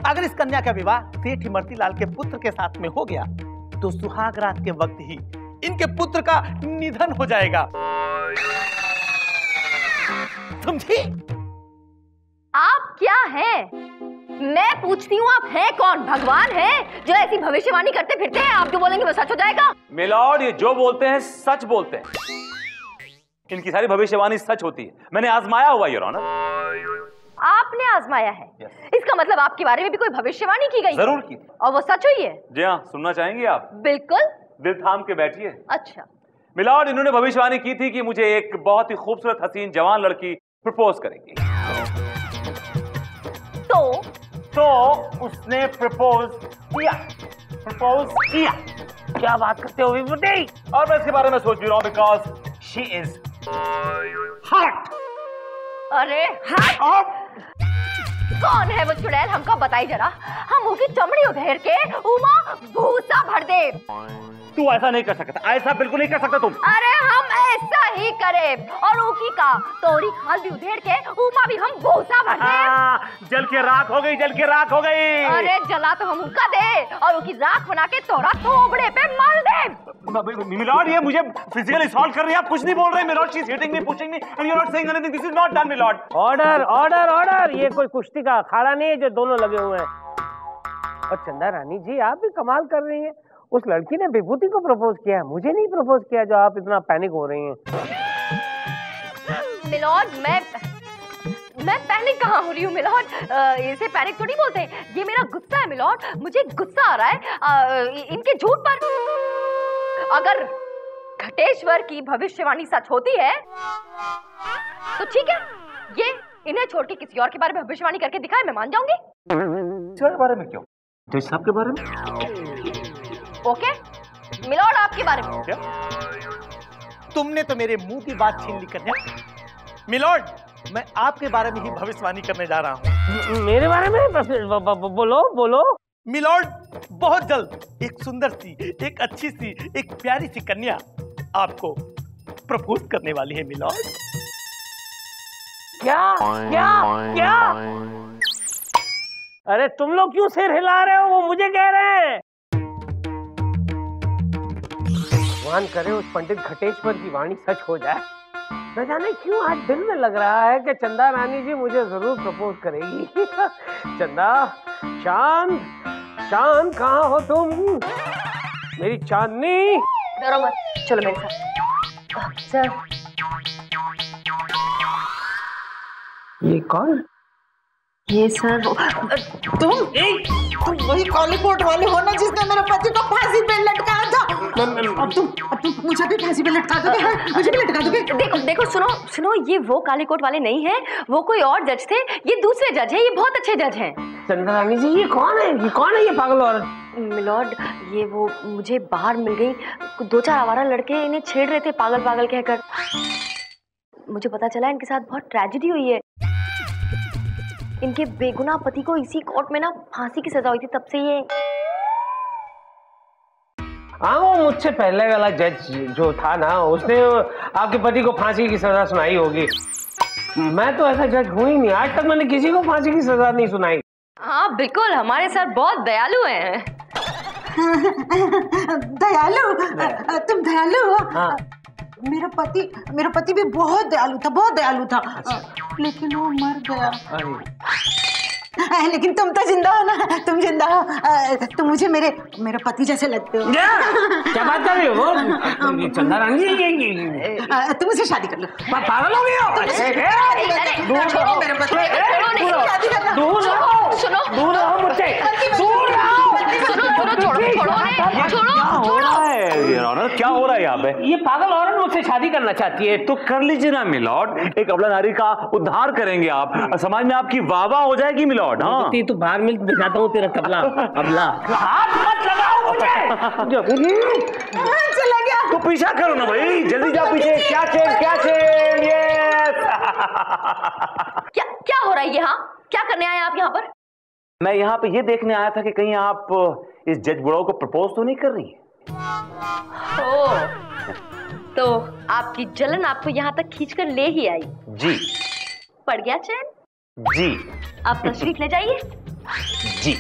अगर इस कन्या का विवाह सेठ इमरती लाल के पुत्र के साथ में हो गया तो सुहाग रात के वक्त ही इनके पुत्र का निधन हो जाएगा, समझी? आप क्या हैं? मैं पूछती हूँ, आप हैं कौन? भगवान हैं जो ऐसी भविष्यवाणी करते फिरते हैं? आप जो बोलेंगे वो सच हो जाएगा? मिलॉर्ड, ये जो बोलते हैं सच बोलते हैं। इनकी सारी भविष्यवाणी सच होती है, मैंने आजमाया हुआ योर ऑनर। आपने आजमाया है? इसका मतलब आपके बारे में भी कोई भविष्यवाणी की गई? जरूर की। और वो सच हुई है? जी हाँ, सुनना चाहेंगे आप? बिल्कुल। दिल थाम के बैठिए। अच्छा मिलॉर्ड, इन्होंने भविष्यवाणी की थी कि मुझे एक बहुत ही खूबसूरत हसीन जवान लड़की प्रपोज करेगी। तो उसने प्रपोज किया। क्या बात करते हो विभूति? और मैं इसके बारे में सोच भी रहा हूँ बिकॉज शी इज हट। अरे हट। कौन है वो चुड़ैल, हमको बताई जरा। हम उसकी चमड़ी उधेड़ के उमा भूसा भर दे। तू ऐसा नहीं कर सकता, ऐसा बिल्कुल नहीं कर सकता तुम। अरे हम ऐसा ही करे और उकी का तोड़ी खाल भी उधेड़ के उमा भी हम भूसा भर दे। जल के राख हो गई, जल के राख हो गई। अरे जला तो हम उनका दे और उनकी राख बना के तोड़ा थोबड़े पे मल दे। मिलॉर्ड, ये मुझे फिजिकली असॉल्ट कर रही है, आप कुछ नहीं बोल रहे। Milord, she is hitting me, pushing me and you are not saying anything. This is not done milord. Order order order. ये कोई कुश्ती का अखाड़ा नहीं है जो दोनों लगे हुए हैं। और चंदा रानी जी, आप भी कमाल कर रही हैं। उस लड़की ने विभूति को प्रपोज किया है, मुझे नहीं प्रपोज किया, जो आप इतना पैनिक हो रही हैं। मिलॉर्ड, मैं पैनिक कहाँ हो रही हूँ मिलॉर्ड। इसे पैनिक थोड़ी बोलते हैं, ये मेरा गुस्सा है मिलॉर्ड। मुझे गुस्सा आ रहा है इनके झूठ पर। अगर घटेश्वर की भविष्यवाणी सच होती है तो ठीक है, ये इन्हें छोड़ के किसी और के बारे में भविष्यवाणी करके दिखाए, मैं मान जाऊंगी। के बारे में क्यों? जज साहब के बारे में? ओके मिलॉर्ड, आपके बारे में। क्या? तुमने तो मेरे मुंह की बात छीन ली कन्या। मिलॉर्ड, मैं आपके बारे में ही भविष्यवाणी करने जा रहा हूँ। मेरे बारे में? बोलो बोलो। मिलॉर्ड, बहुत जल्द एक सुंदर सी, एक अच्छी सी, एक प्यारी सी कन्या आपको प्रपोज करने वाली है मिलॉर्ड। क्या क्या क्या? अरे तुम लोग क्यों सिर हिला रहे हो? वो मुझे कह रहे हैं। भगवान करे उस पंडित घटेश्वर की वाणी सच हो जाए। न जाने क्यों आज दिल में लग रहा है कि चंदा रानी जी मुझे जरूर प्रपोज करेगी। चंदा, चांद चांद कहाँ हो तुम, मेरी चांदनी? डरो मत, चलो मेरे साथ। सर, ये कौन? ये सर तुम वही काली कोट वाले हो ना जिसने मेरे पति को फांसी पे लटकाया था। अब तुम मुझे भी फांसी पे लटका दोगे? हाँ, मुझे भी लटका दोगे? देखो सुनो, ये वो काली कोट वाले नहीं हैं, वो कोई और जज थे। ये दूसरे जज हैं, ये बहुत अच्छे जज हैं। चंदा रानी जी, ये कौन है? ये कौन है ये पागल औरत? मिलॉर्ड, ये वो मुझे बाहर मिल गई। 2-4 आवारा लड़के इन्हें छेड़ रहे थे पागल पागल कहकर। मुझे पता चला इनके साथ बहुत ट्रेजेडी हुई है। इनके बेगुनाह पति को इसी कोर्ट में ना फांसी की सजा हुई थी, तब से ये। हाँ, वो मुझसे पहले वाला जज जो था ना, उसने आपके पति को फांसी की सजा सुनाई होगी। मैं तो ऐसा जज हूँ ही नहीं, आज तक मैंने किसी को फांसी की सजा नहीं सुनाई। हाँ बिल्कुल, हमारे सर बहुत दयालु हैं। दयालु? तुम दयालु हो? हाँ। मेरा पति भी बहुत दयालु था। लेकिन वो मर गया। लेकिन तुम तो जिंदा हो ना, तुम जिंदा हो। तुम मुझे मेरे पति जैसे लगते हो। क्या बात कर रही हो? चंदा रानी, तुम मुझसे शादी कर लो। पागल हो गई हो? छोड़ो मेरे पति, शादी करना। दूर रहो मुझसे, दूर रहो। क्या हो रहा है यहाँ पे? ये पागल औरत मुझसे शादी करना चाहती है। तो कर लीजिए ना मिलॉर्ड, एक अबला नारी का उद्धार करेंगे आप, समाज में आपकी वाहवाह हो जाएगी मिलॉर्ड। हाँ, तू बाहर मिल, दिखाता हूँ तेरा तबला। अबला, हाथ मत लगाओ मुझे। चला गया। तो पीछा करो ना भाई, जल्दी जाओ पीछे। क्या चेन यस। क्या हो रहा है यहाँ? क्या करने आए आप यहाँ पर? मैं यहाँ पे ये देखने आया था कि कहीं आप इस जज बुढ़ाऊ को प्रपोज तो नहीं कर रही है। तो आपकी जलन आपको यहाँ तक खींचकर ले ही आई। जी। पड़ गया चैन? जी। आप तशरीफ ले जाइए। जी।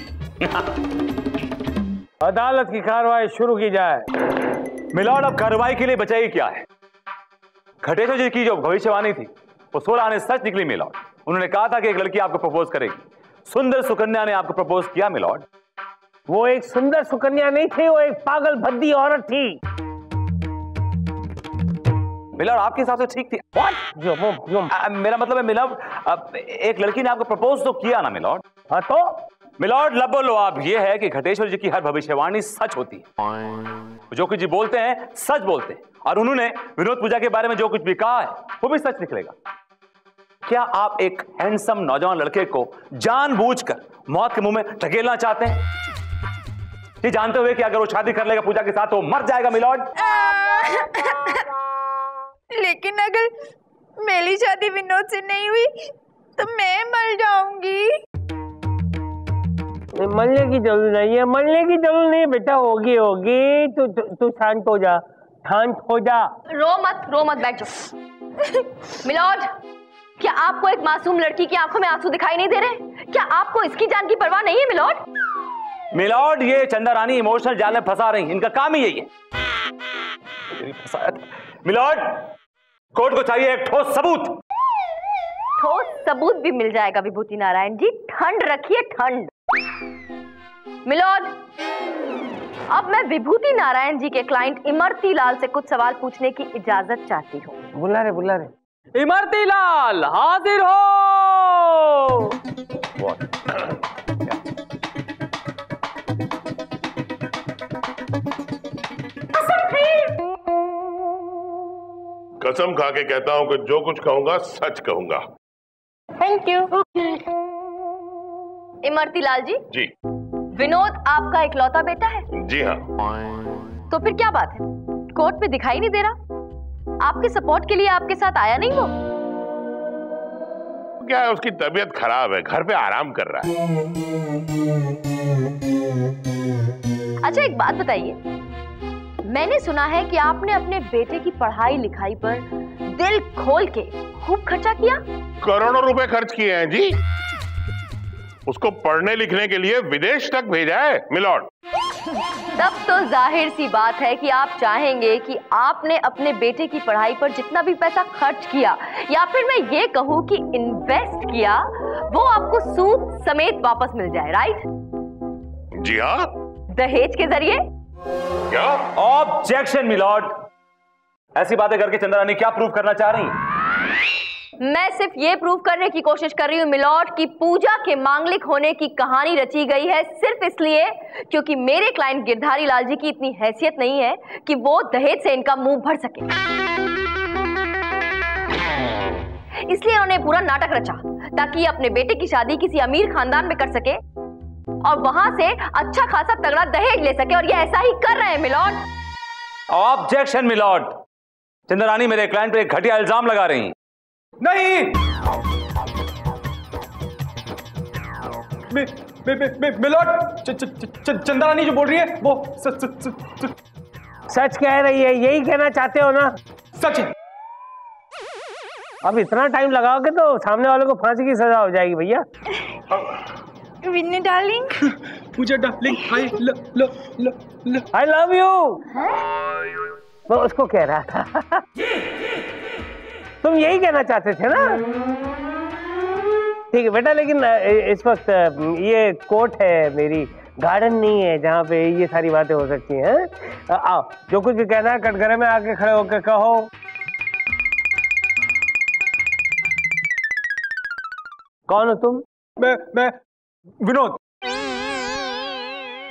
अदालत की कार्रवाई शुरू की जाए। मिलॉर्ड, अब कार्रवाई के लिए बचाई क्या है? घटेश्वर जी की जो भविष्यवाणी थी वो 16 आने सच निकली मिलॉर्ड। उन्होंने कहा था कि एक लड़की आपको प्रपोज करेगी। सुंदर सुकन्या ने आपको प्रपोज किया मिलॉर्ड। वो एक सुंदर सुकन्या नहीं थी, वो एक पागल भद्दी औरत थी। मिलॉर्ड, आपके हिसाब से ठीक थी? मेरा मतलब है मिलॉर्ड, एक लड़की ने आपको प्रपोज तो किया ना मिलॉर्ड। हाँ तो मिलॉर्ड, लबो लो आप ये है कि घटेश्वर जी की हर भविष्यवाणी सच होती है। जो कुछ जी बोलते हैं सच बोलते हैं, और उन्होंने विनोद पूजा के बारे में जो कुछ भी कहा है वो भी सच निकलेगा। क्या आप एक हैंडसम नौजवान लड़के को जानबूझकर मौत के मुंह में धकेलना चाहते हैं, ये जानते हुए कि अगर वो शादी कर लेगा पूजा के साथ तो मर जाएगा मिलॉर्ड? लेकिन अगर मेरी शादी विनोद से नहीं हुई तो मैं मर जाऊंगी। मरने की जरूरत नहीं है, मरने की जरूरत नहीं है बेटा, होगी होगी। तू शांत हो जा, शांत हो जा। रो मत बैठ जाओ। मिलॉर्ड, क्या आपको एक मासूम लड़की की आंखों में आंसू दिखाई नहीं दे रहे? क्या आपको इसकी जान की परवाह नहीं है मिलॉर्ड? मिलॉर्ड, ये चंदा रानी इमोशनल जाल में फंसा रही, इनका काम ही यही है। मिलॉर्ड, कोर्ट को चाहिए एक ठोस सबूत। ठोस सबूत भी मिल जाएगा विभूति नारायण जी, ठंड रखिए ठंड। मिलॉर्ड, अब मैं विभूति नारायण जी के क्लाइंट इमरती लाल से कुछ सवाल पूछने की इजाजत चाहती हूँ। बुला रहे। इमरती लाल हाजिर हो। कसम खा के कहता हूं कि जो कुछ कहूंगा सच कहूंगा। Thank you. इमरती लाल जी। जी। विनोद आपका इकलौता बेटा है? जी हाँ। तो फिर क्या बात है, कोर्ट में दिखाई नहीं दे रहा? आपके सपोर्ट के लिए आपके साथ आया नहीं वो? क्या है, उसकी तबीयत खराब है, घर पे आराम कर रहा है। अच्छा एक बात बताइए, मैंने सुना है कि आपने अपने बेटे की पढ़ाई लिखाई पर दिल खोल के खूब खर्चा किया। करोड़ों रुपए खर्च किए हैं जी। उसको पढ़ने लिखने के लिए विदेश तक भेजा है मिलॉर्ड। तब तो जाहिर सी बात है कि आप चाहेंगे कि आपने अपने बेटे की पढ़ाई पर जितना भी पैसा खर्च किया, या फिर मैं ये कहूं कि इन्वेस्ट किया, वो आपको सूद समेत वापस मिल जाए, राइट? जी हाँ। दहेज के जरिए? क्या? ऑब्जेक्शन मिलॉर्ड, ऐसी बातें करके चंद्रानी क्या प्रूव करना चाह रही हैं? मैं सिर्फ ये प्रूव करने की कोशिश कर रही हूँ मिलॉर्ड कि पूजा के मांगलिक होने की कहानी रची गई है सिर्फ इसलिए क्योंकि मेरे क्लाइंट गिरधारी लाल जी की इतनी हैसियत नहीं है कि वो दहेज से इनका मुंह भर सके। इसलिए उन्होंने पूरा नाटक रचा ताकि अपने बेटे की शादी किसी अमीर खानदान में कर सके और वहां से अच्छा खासा तगड़ा दहेज ले सके, और ये ऐसा ही कर रहे हैं मिलॉर्ड। ऑब्जेक्शन मिलॉर्ड, चंद्रानी मेरे क्लाइंट पे एक घटिया इल्जाम लगा रही हैं। नहीं, मिलॉर्ड, चंद्रानी जो बोल रही है वो सच कह रही है, यही कहना चाहते हो ना? सच है। अब इतना टाइम लगाओगे तो सामने वाले को फांसी की सजा हो जाएगी भैया। Vinni darling, Pooja darling, I love you. मैं उसको कह रहा था। तुम यही कहना चाहते थे ना? ठीक है बेटा, लेकिन इस वक्त ये कोर्ट है, मेरी गार्डन नहीं है जहाँ पे ये सारी बातें हो सकती हैं। आओ, जो कुछ भी कहना है कटघरे में आके खड़े होकर कहो। कौन हो तुम? मैं विनोद।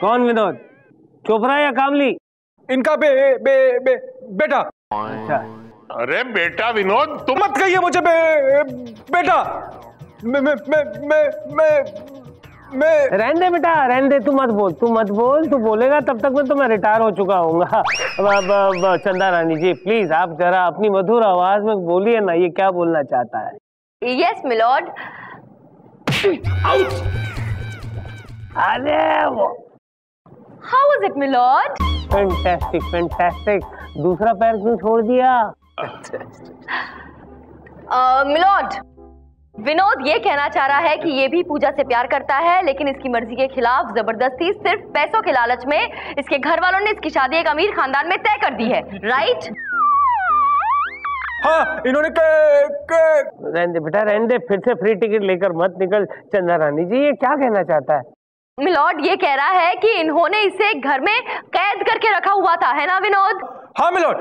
कौन विनोद? चोपड़ा या कामली? इनका बेटा। अच्छा। अरे बेटा विनोद, तुम मत कहिए मुझे बेटा। मैं रहने दे बेटा, रहने दे, तू मत बोल। तू बोलेगा तब तक तो मैं रिटायर हो चुका हूँ। चंदा रानी जी प्लीज आप जरा अपनी मधुर आवाज में बोलिए ना, ये क्या बोलना चाहता है? Yes milord. अरे वो how was it milord? Fantastic. दूसरा पैर क्यों छोड़ दिया? मिलॉर्ड, विनोद ये कहना चाह रहा है कि ये भी पूजा से प्यार करता है, लेकिन इसकी मर्जी के खिलाफ जबरदस्ती सिर्फ पैसों के लालच में इसके घर वालों ने इसकी शादी एक अमीर खानदान में तय कर दी है, राइट? हाँ, इन्होंने रहने दे बेटा, रहने दे, फिर से फ्री टिकट लेकर मत निकल। चंदा रानी जी ये क्या कहना चाहता है? मिलॉर्ड ये कह रहा है कि इन्होंने इसे घर में कैद करके रखा हुआ था, है ना विनोद? हाँ मिलॉर्ड।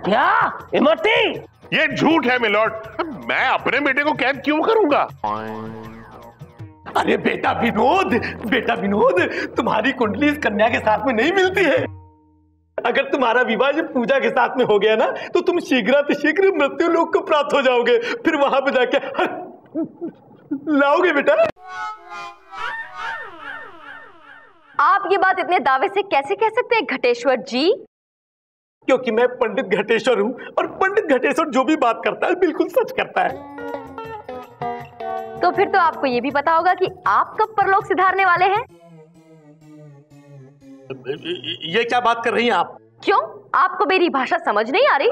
क्या इमरती? ये झूठ है मिलॉर्ड, मैं अपने बेटे को कैद क्यों करूंगा? अरे बेटा विनोद, तुम्हारी कुंडली इस कन्या के साथ में नहीं मिलती है। अगर तुम्हारा विवाह जब पूजा के साथ में हो गया ना, तो तुम शीघ्र मृत्यु लोक को प्राप्त हो जाओगे। फिर वहां पे जाके लाओगे बेटा। आप ये बात इतने दावे से कैसे कह सकते हैं घटेश्वर जी? क्योंकि मैं पंडित घटेश्वर हूँ और पंडित घटेश्वर जो भी बात करता है बिल्कुल सच करता है। तो फिर तो आपको ये भी पता होगा कि आप कब परलोक सिधारने वाले हैं। ये क्या बात कर रही हैं आप? क्यों, आपको मेरी भाषा समझ नहीं आ रही?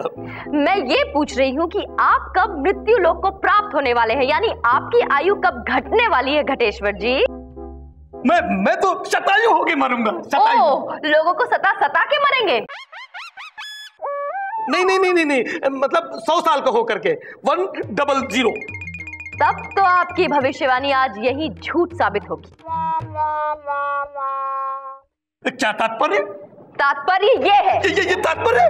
मैं ये पूछ रही हूँ कि आप कब मृत्यु लोक को प्राप्त होने वाले हैं, यानी आपकी आयु कब घटने वाली है घटेश्वर जी? मैं तो शतायु होके मरूंगा। ओह, लोगों को सता सता के मरेंगे? नहीं, मतलब 100 साल का होकर के 100। तब तो आपकी भविष्यवाणी आज यही झूठ साबित होगी। क्या तात्पर्य? तात्पर्य ये है, ये तात्पर्य?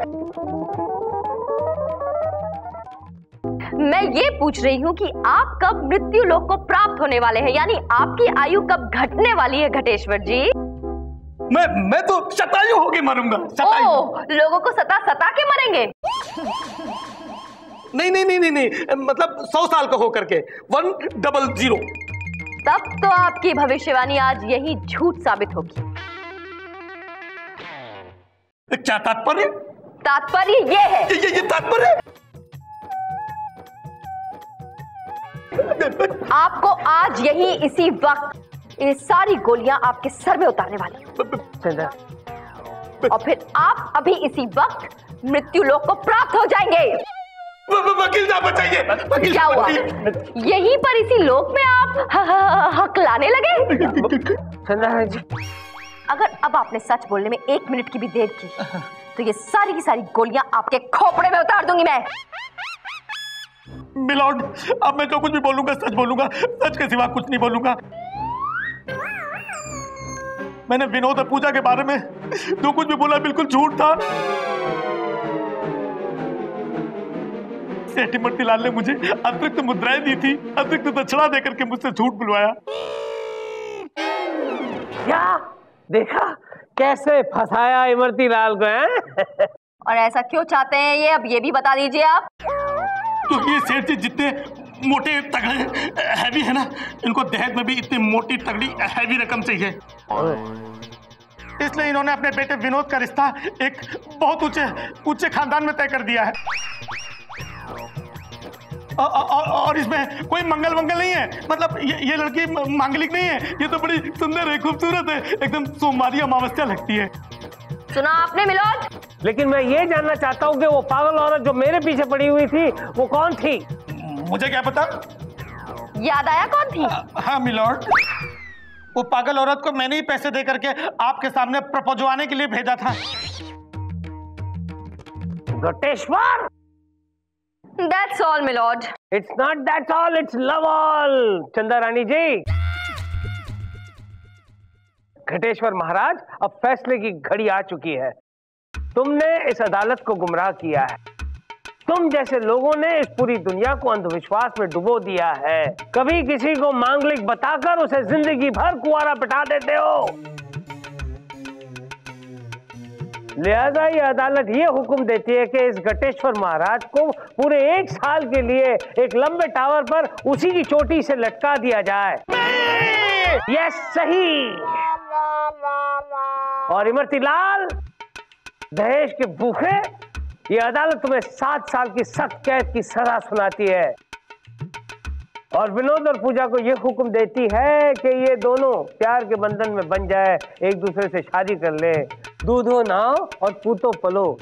मैं ये पूछ रही हूँ कि आप कब मृत्यु लोक को प्राप्त होने वाले हैं, यानी आपकी आयु कब घटने वाली है घटेश्वर जी? मैं तो शतायु होके मरूंगा। ओह, लोगों को सता सता के मरेंगे? नहीं, मतलब 100 साल का होकर के 100। तब तो आपकी भविष्यवाणी आज यही झूठ साबित होगी। क्या तात्पर्य? तात्पर्य ये है, ये तात्पर्य? आपको आज यही इसी वक्त ये सारी गोलियां आपके सर में उतारने वाली हूं। और फिर आप अभी इसी वक्त मृत्यु लोक को प्राप्त हो जाएंगे। वकील साहब बचाइए। क्या हुआ? यहीं पर इसी लोक में आप हकलाने लगे? अगर अब आपने सच बोलने में 1 मिनट की भी देर की तो ये सारी की सारी गोलियां आपके खोपड़े में उतार दूंगी मैं। मिलॉर्ड, अब मैं जो कुछ भी बोलूंगा सच बोलूंगा, सच के सिवा कुछ नहीं बोलूंगा। मैंने विनोद और पूजा के बारे में जो कुछ भी बोला बिल्कुल झूठ था। सेठ इमरतीलाल ने मुझे अतिरिक्त मुद्राएं दी थी, अतिरिक्त दक्षिणा देकर के मुझसे झूठ बुलवाया। क्या देखा कैसे फंसाया इमरतीलाल को हैं? और ऐसा क्यों चाहते हैं ये, अब ये भी बता दीजिए आप। क्योंकि ये सेठ जी जितने मोटे तगड़े हैवी है ना, इनको दहेज में भी इतनी मोटी तगड़ी हैवी रकम चाहिए। इसलिए इन्होंने अपने बेटे विनोद का रिश्ता एक बहुत ऊंचे खानदान में तय कर दिया है। और इसमें कोई मंगल नहीं है, मतलब ये लड़की मांगलिक नहीं है, ये तो बड़ी सुंदर है, खूबसूरत है, एकदम सोमवारी अमावस्या लगती है। सुना आपने मिलोड? लेकिन मैं ये जानना चाहता हूँ कि वो पागल औरत जो मेरे पीछे पड़ी हुई थी वो कौन थी? मुझे क्या पता। याद आया कौन थी? हाँ मिलॉर्ड, वो पागल औरत को मैंने ही पैसे दे करके आपके सामने प्रपोजवाने के लिए भेजा था। Ghateshwar? That's all, my lord. It's not that's all, it's love all. चंदा रानी जी, घटेश्वर महाराज, अब फैसले की घड़ी आ चुकी है। तुमने इस अदालत को गुमराह किया है। तुम जैसे लोगों ने इस पूरी दुनिया को अंधविश्वास में डुबो दिया है। कभी किसी को मांगलिक बताकर उसे जिंदगी भर कुंवारा बिठा देते हो। लिहाजा ये अदालत ये हुक्म देती है कि इस घटेश्वर महाराज को पूरे 1 साल के लिए एक लंबे टावर पर उसी की चोटी से लटका दिया जाए। यस, सही। और इमरतीलाल, दहेज के भूखे, ये अदालत तुम्हें 7 साल की सख्त कैद की सजा सुनाती है। और विनोद और पूजा को ये हुक्म देती है कि ये दोनों प्यार के बंधन में बन जाए, एक दूसरे से शादी कर ले, दूधो नाओ और पूतो पलो।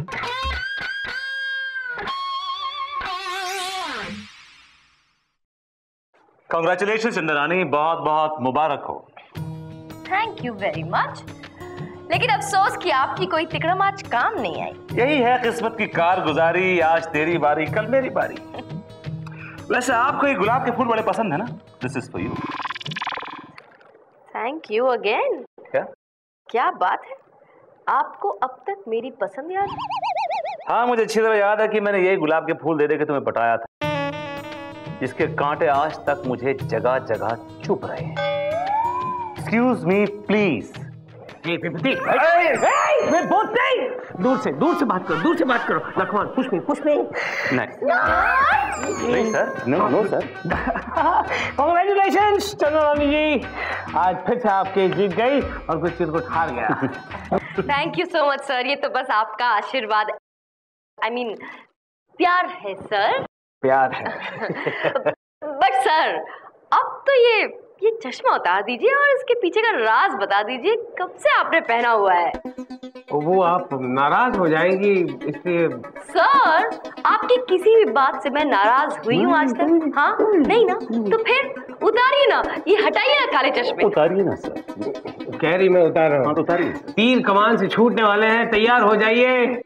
कांग्रेचुलेशन चंद्रानी, बहुत बहुत मुबारक हो। Thank you very much. लेकिन अफसोस कि आपकी कोई तिकड़म आज काम नहीं आई। यही है किस्मत की कारगुजारी, आज तेरी बारी कल मेरी बारी। वैसे आपको ये गुलाब के फूल बड़े पसंद है ना? This is for you. Thank you again. क्या बात है, आपको अब तक मेरी पसंद याद? हाँ, मुझे अच्छी तरह याद है कि मैंने यही गुलाब के फूल दे दे के तुम्हें पटाया था, जिसके कांटे आज तक मुझे जगह जगह चुभ रहे हैं। Excuse me please. दूर से बात करो। Lakhman, push me. नहीं sir, no sir. Congratulations Chandrani ji, आज फिर से आपके जीत गई और कुछ चिरकुट हार गया। Thank you so much sir, ये तो बस आपका आशीर्वाद I mean, प्यार है सर। प्यार है। बट सर, अब तो ये चश्मा उतार दीजिए और इसके पीछे का राज बता दीजिए, कब से आपने पहना हुआ है? वो आप नाराज हो जाएंगी इसलिए। सर, आपकी किसी भी बात से मैं नाराज हुई हूँ आज तक? हाँ, नहीं ना? तो फिर उतारिए ना, ये हटाइए ना काले चश्मे। उतारिए ना सर। कह रही मैं उतार रहा हूँ। हाँ तो उतारिए। तीर कमान से छूटने वाले हैं, तैयार हो जाइए।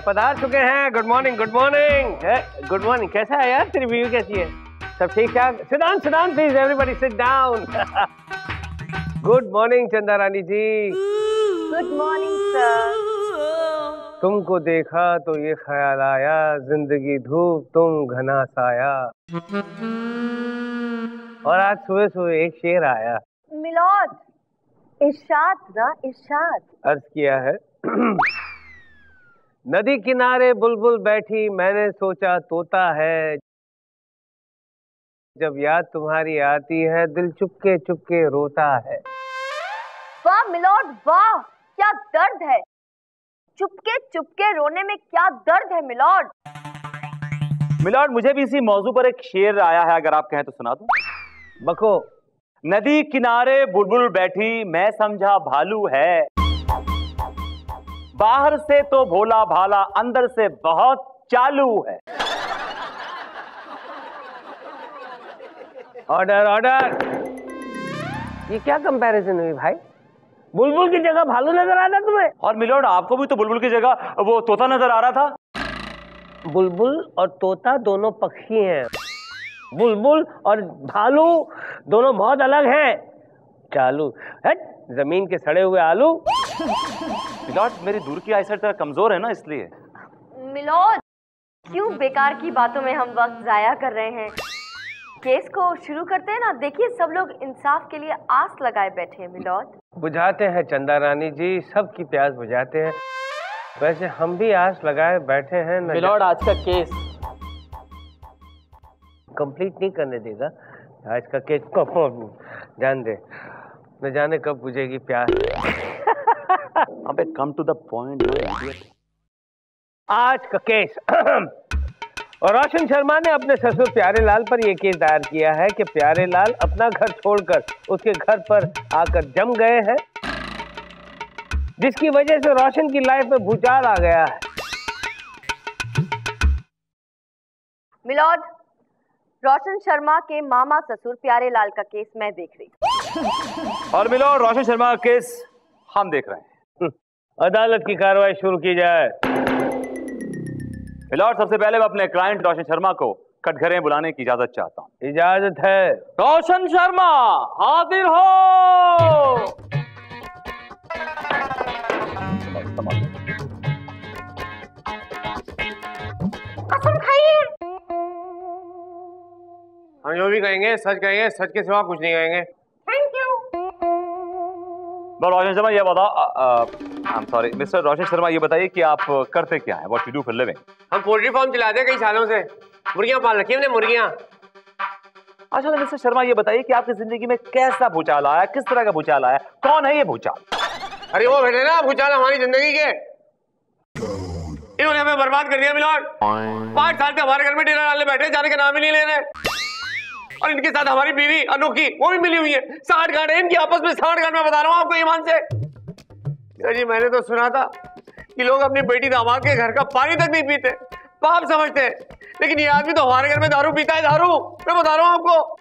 पधार चुके हैं। Good morning, good morning, good morning. कैसा है यार, तेरी बीवी कैसी है? सब ठीक ठाक? Sit down please, everybody sit down. Good morning Chanda Rani ji. Good morning sir. तुमको देखा तो ये ख्याल आया, जिंदगी धूप तुम घना साया। और आज सुबह सुबह एक शेर आया। मिलॉर्ड, इरशाद ना, इरशाद। अर्ज किया है। नदी किनारे बुलबुल बैठी, मैंने सोचा तोता है। जब याद तुम्हारी आती है, दिल चुपके चुपके रोता है। वाह मिलॉर्ड वाह, क्या दर्द है। चुपके चुपके रोने में क्या दर्द है मिलॉर्ड। मिलॉर्ड, मुझे भी इसी मौजू पर एक शेर आया है, अगर आप कहें तो सुना दूं। बको। नदी किनारे बुलबुल बैठी, मैं समझा भालू है। बाहर से तो भोला भाला, अंदर से बहुत चालू है। Order order. ये क्या कंपैरिजन हुई भाई? बुलबुल की जगह भालू नजर आ रहा तुम्हें? और मिलॉर्ड, आपको भी तो बुलबुल की जगह वो तोता नजर आ रहा था। बुलबुल और तोता दोनों पक्षी हैं। बुलबुल और भालू दोनों बहुत अलग हैं। चालू है जमीन के सड़े हुए आलू। मिलॉर्ड, मेरी दूर की आईसाइट थोड़ा कमजोर है ना, इसलिए। मिलॉर्ड, क्यों बेकार की बातों में हम वक्त जाया कर रहे हैं? केस को शुरू करते हैं ना। देखिए, सब लोग इंसाफ के लिए आस लगाए बैठे हैं मिलॉर्ड। बुझाते हैं चंदा रानी जी, सबकी प्यास बुझाते हैं। वैसे हम भी आस लगाए बैठे हैं। मिलॉर्ड, आज का केस कंप्लीट नहीं करने देगा। आज का केस को जान दे, न जाने कब बुझेगी प्यास। अबे कम टू द पॉइंट। आज का केस और रोशन शर्मा ने अपने ससुर प्यारे लाल पर यह केस दायर किया है कि प्यारे लाल अपना घर छोड़कर उसके घर पर आकर जम गए हैं, जिसकी वजह से रोशन की लाइफ में भूचाल आ गया है। मिलॉर्ड, रोशन शर्मा के मामा ससुर प्यारे लाल का केस मैं देख रही। और मिलॉर्ड, रोशन शर्मा का केस हम देख रहे हैं। अदालत की कार्रवाई शुरू की जाए। मिलॉर्ड, सबसे पहले मैं अपने क्लाइंट रोशन शर्मा को कटघरे बुलाने की इजाजत चाहता हूँ। इजाजत है। रोशन शर्मा हाजिर हो। कसम खाइए। हम जो भी कहेंगे सच कहेंगे, सच के सिवा कुछ नहीं कहेंगे। Thank you. रोशन शर्मा ये बताओ, सॉरी मिस्टर रोशन शर्मा, ये बताइए कि आप करते क्या हैं? What you do for living? हम पोल्ट्री फार्म चलाते हैं कई सालों से। मुर्गियां पाल रखी हमने, मुर्गियां। अच्छा मिस्टर शर्मा, ये बताइए कि आपकी जिंदगी में कैसा भूचाल आया, किस तरह का भूचाल आया, कौन है ये भूचाल? अरे वो बैठे ना भूचाल हमारी जिंदगी के, इन्होंने हमें बर्बाद कर दिया मिलॉर्ड। 5 साल से हमारे घर में डेरा डालने बैठे, जाने का नाम ही नहीं ले रहे। और इनके साथ हमारी बीवी अनोखी वो भी मिली हुई है। 60 गांठ है इनकी आपस में, 60 गांठ। मैं बता रहा हूँ आपको ईमान से। जी मैंने तो सुना था कि लोग अपनी बेटी दामाद के घर का पानी तक नहीं पीते, पाप समझते हैं, लेकिन ये आदमी तो हमारे घर में दारू पीता है। दारू, मैं बता रहा हूँ आपको।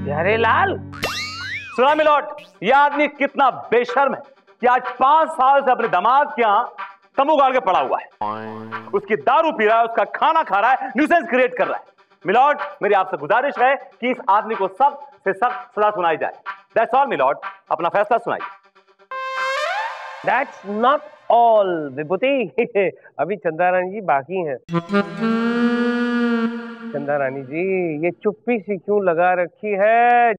प्यारे लाल, सुना मिलॉर्ड, ये आदमी कितना बेशर्म है कि आज 5 साल से अपने दामाद के यहाँ तंबू गाड़ के पड़ा हुआ है। उसकी दारू पी रहा है, उसका खाना खा रहा है, न्यूसेंस क्रिएट कर रहा है। मिलॉर्ड, मेरी आपसे गुजारिश है कि इस आदमी को सख्त से सख्त सजा सुनाई जाए। दैट्स ऑल मिलॉर्ड, अपना फैसला सुनाइए। दैट्स नॉट ऑल विभूति। अभी चंदा रानी जी बाकी हैं। चंदा रानी जी, ये चुप्पी सी क्यों लगा रखी है?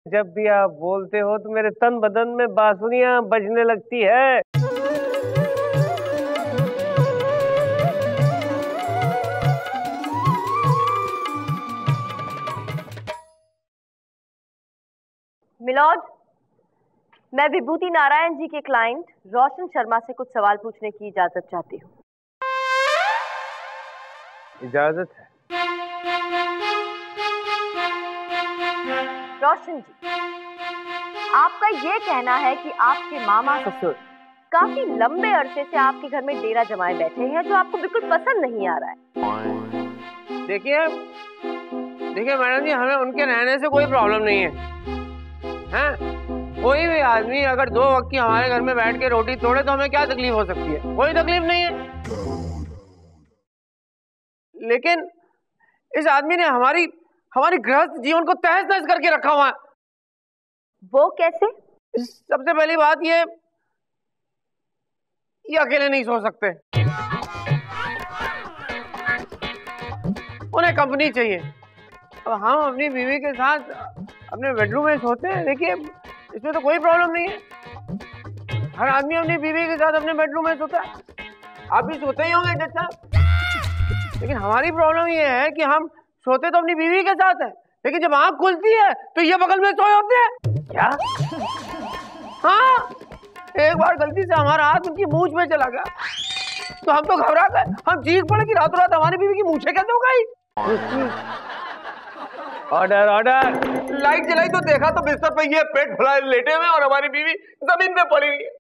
जब भी आप बोलते हो तो मेरे तन बदन में बांसुरियां बजने लगती है। मिलॉर्ड, मैं विभूति नारायण जी के क्लाइंट रोशन शर्मा से कुछ सवाल पूछने की इजाजत चाहती हूँ। इजाजत है। रोशन जी, आपका ये कहना है कि आपके मामा ससुर काफी लंबे अरसे से आपके घर में डेरा जमाए बैठे हैं, जो आपको बिल्कुल पसंद नहीं आ रहा है। देखिए मैडम जी, हमें उनके रहने से कोई प्रॉब्लम नहीं है। हैं? कोई भी आदमी अगर 2 वक्त की हमारे घर में बैठ के रोटी तोड़े तो हमें क्या तकलीफ हो सकती है? कोई तकलीफ नहीं है। लेकिन इस आदमी ने हमारी गृहस्थ जीवन को तहस नहस करके रखा हुआ है। वो कैसे? सबसे पहली बात ये अकेले नहीं सो सकते, उन्हें कंपनी चाहिए। अब हम अपनी बीवी के साथ अपने बेडरूम में सोते हैं। देखिए, इसमें तो कोई प्रॉब्लम नहीं है। हर आदमी अपनी बीवी के साथ अपने बेडरूम में सोता है। आप भी सोते ही होंगे जज साहब। लेकिन हमारी प्रॉब्लम ये है कि हम सोते तो अपनी बीवी के साथ है, लेकिन जब आंख खुलती है तो ये बगल में सोए होते हैं। क्या? हाँ, एक बार गलती से हमारा हाथ उनकी मूंछ में चला गया तो हम तो घबरा गए। हम चीख पड़े कि रातों रात हमारी बीवी की मूंछें कैसे हो गई। Order order. लाइट जलाई तो देखा तो बिस्तर पे ये पेट फुलाए लेटे हुए और हमारी बीवी जमीन पे पड़ी हुई है।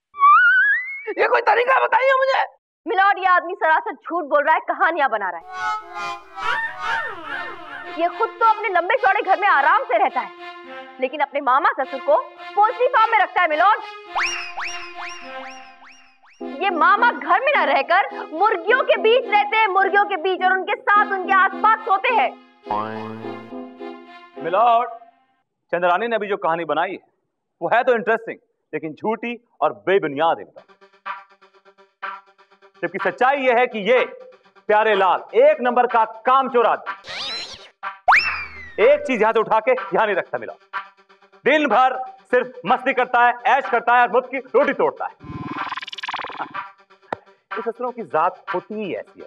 ये कोई तरीका बताइए मुझे। मिलॉर्ड, ये आदमी सरासर झूठ बोल रहा है, कहानियां बना रहा है। ये खुद तो अपने लंबे चौड़े घर में आराम से रहता है, लेकिन अपने मामा ससुर को पोल्ट्री फार्म में रखता है। मिलॉर्ड, ये मामा घर में न रहकर मुर्गियों के बीच रहते हैं, मुर्गियों के बीच, और उनके साथ उनके आसपास सोते हैं। मिलॉर्ड, चंद्रानी ने अभी जो कहानी बनाई है वो है तो इंटरेस्टिंग, लेकिन झूठी और बेबुनियाद एकदम। जबकि सच्चाई यह है कि ये प्यारे लाल एक नंबर का कामचोर आदमी, एक चीज यहां से उठा के यहां नहीं रखता। मिला दिन भर सिर्फ मस्ती करता है, ऐश करता है और मुफ्त की रोटी तोड़ता है। इस ससुरों की जात होती ही ऐसी है।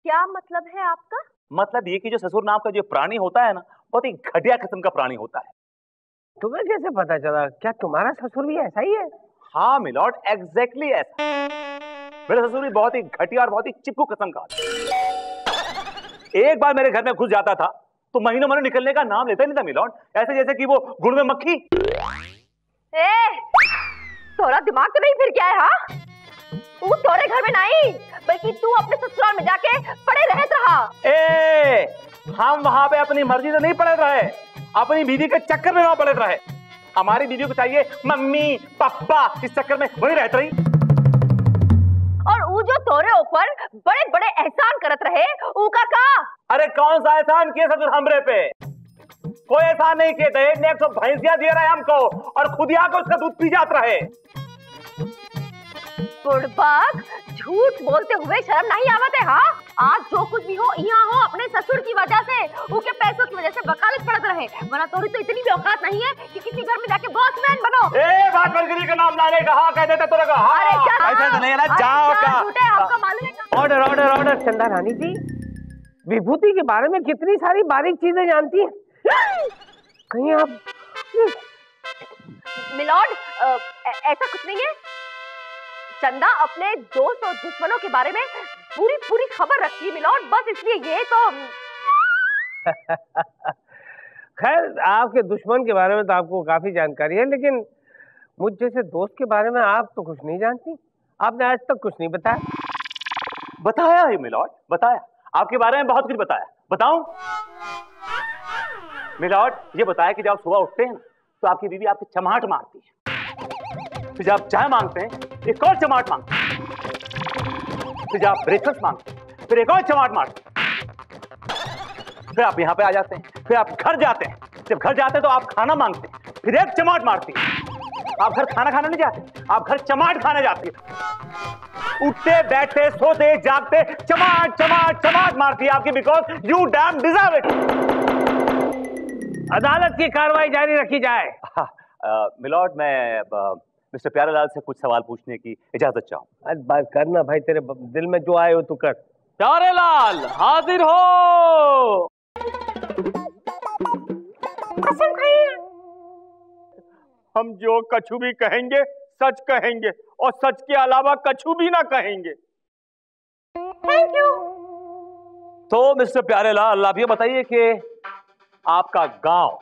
क्या मतलब है आपका? मतलब ये कि जो ससुर नाम का जो प्राणी होता है ना, बहुत ही घटिया किस्म का प्राणी होता है। तुम्हें कैसे पता चला? क्या तुम्हारा ससुर भी ऐसा ही है? हाँ मिलॉर्ड, एग्जैक्टली ऐसा। मेरा ससुर भी बहुत ही घटिया और बहुत ही चिपकू किस्म का। एक बार मेरे घर में घुस जाता था तो महीनों महीनों निकलने का नाम लेता नहीं था मिलॉर्ड, ऐसे जैसे कि वो गुड़ में मक्खी। तोरा दिमाग तो नहीं फिर क्या है? हाँ, तू तोरे घर में नहीं बल्कि तू अपने ससुराल में जाके पड़े रहत रहा। हम वहां पे अपनी मर्जी से नहीं पड़े रहे, अपनी बीवी के चक्कर में वहां पड़े रहे। हमारी बीवी को चाहिए मम्मी पापा, इस चक्कर में वही रहती रही। और वो जो तोरे ऊपर बड़े बड़े एहसान करत रहे, उका का? अरे कौन सा एहसान किए ससुर हमरे पे? कोई एहसान नहीं किए थे। 100 भैंसियां दिए रहे हमको और खुद आकर उसका दूध पी जाते रहे। बुड़बक, झूठ बोलते हुए शर्म नहीं आवत है? हाँ, आज जो कुछ भी हो यहाँ हो अपने ससुर की वजह से, उनके पैसों की वजह से वकालत पड़त रहे, वरना तोरी तो इतनी भी औकात नहीं है कि किसी घर में जाके बॉसमैन बनो। बात बलगरी का नाम लाने का हाँ कह देते तोरे का। हाँ, अरे क्या? ऐसा तो नहीं है ना, जाओ का। आपका मालूम है? Order order order. चंदा रानी जी, विभूति के बारे में कितनी सारी बारीक चीजें जानती हैं। कहीं आप? मिलॉर्ड, ऐसा कुछ नहीं है। चंदा अपने दोस्त और दुश्मनों के बारे में पूरी पूरी खबर रखती है मिलॉर्ड, बस इसलिए ये तो। खैर, आपके दुश्मन के बारे में तो आपको काफी जानकारी है, लेकिन मुझ जैसे दोस्त के बारे में आप तो कुछ नहीं जानती। आपने आज तक कुछ नहीं बताया। बताया है मिलॉर्ड, बताया। आपके बारे में बहुत कुछ बताया। बताऊं मिलॉर्ड? ये बताया कि जब आप सुबह उठते हैं ना तो आपकी बीवी आपकी चमाट मारती है, फिर जब आप चाय मांगते हैं एक और चमाट मांगते हैं, फिर जब आप ब्रेकफास्ट मांगते हैं फिर एक और चमाट मारते हैं, फिर आप यहाँ पे आ जाते हैं, फिर आप घर जाते हैं, जब घर जाते हैं तो आप खाना मांगते हैं, फिर एक चमाट मारती है। आप घर खाना खाने नहीं जाते, आप घर चमाट खाने जाती है। उठते बैठते सोते जागते चमाट चमाट चमाट मारती है आपकी, because you dam deserve it. अदालत की कार्रवाई जारी रखी जाए। मिलॉर्ड, मैं मिस्टर प्यारेलाल से कुछ सवाल पूछने की इजाजत चाहूँ। आज बात करना भाई, तेरे दिल में जो आए हो तू कर। प्यारेलाल हाजिर हो। कसम खाइए, हम जो कछु भी कहेंगे सच कहेंगे और सच के अलावा कछु भी ना कहेंगे। Thank you. तो मिस्टर प्यारेलाल, आप ये बताइए कि आपका गांव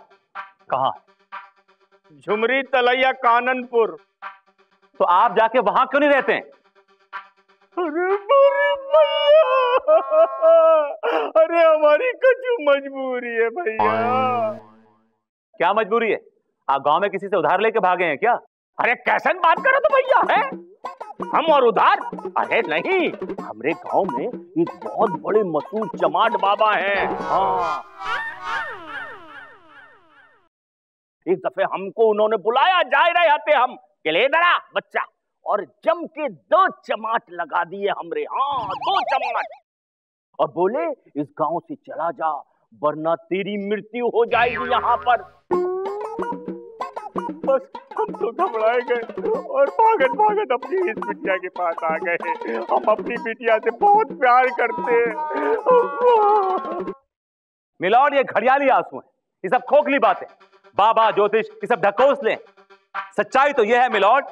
कहाँ है? झुमरी तलैया काननपुर। तो आप जाके वहां क्यों नहीं रहते हैं? अरे हमारी कछु मजबूरी है भैया। क्या मजबूरी है? आप गांव में किसी से उधार लेके भागे हैं क्या? अरे कैसे बात करो तो भैया, है हम और उधार? अरे नहीं, हमारे गांव में एक बहुत बड़े मशहूर चमाट बाबा हैं। हाँ, एक दफे हमको उन्होंने बुलाया, जा रहे थे हम कि ले दरा बच्चा, और जम के 2 चमाट लगा दिए हमरे। हाँ, 2 चमाट, और बोले इस गांव से चला जा वरना तेरी मृत्यु हो जाएगी यहाँ पर। बस हम तो घबराए गए और भागत भागत अपनी इस बिटिया के पास आ गए। हम अपनी बिटिया से बहुत प्यार करते हैं। मिलॉर्ड, ये घड़ियाली आंसू हैं, ये सब खोखली बातें, बाबा ज्योतिष ये सब ढकोसले। सच्चाई तो यह है मिलॉर्ड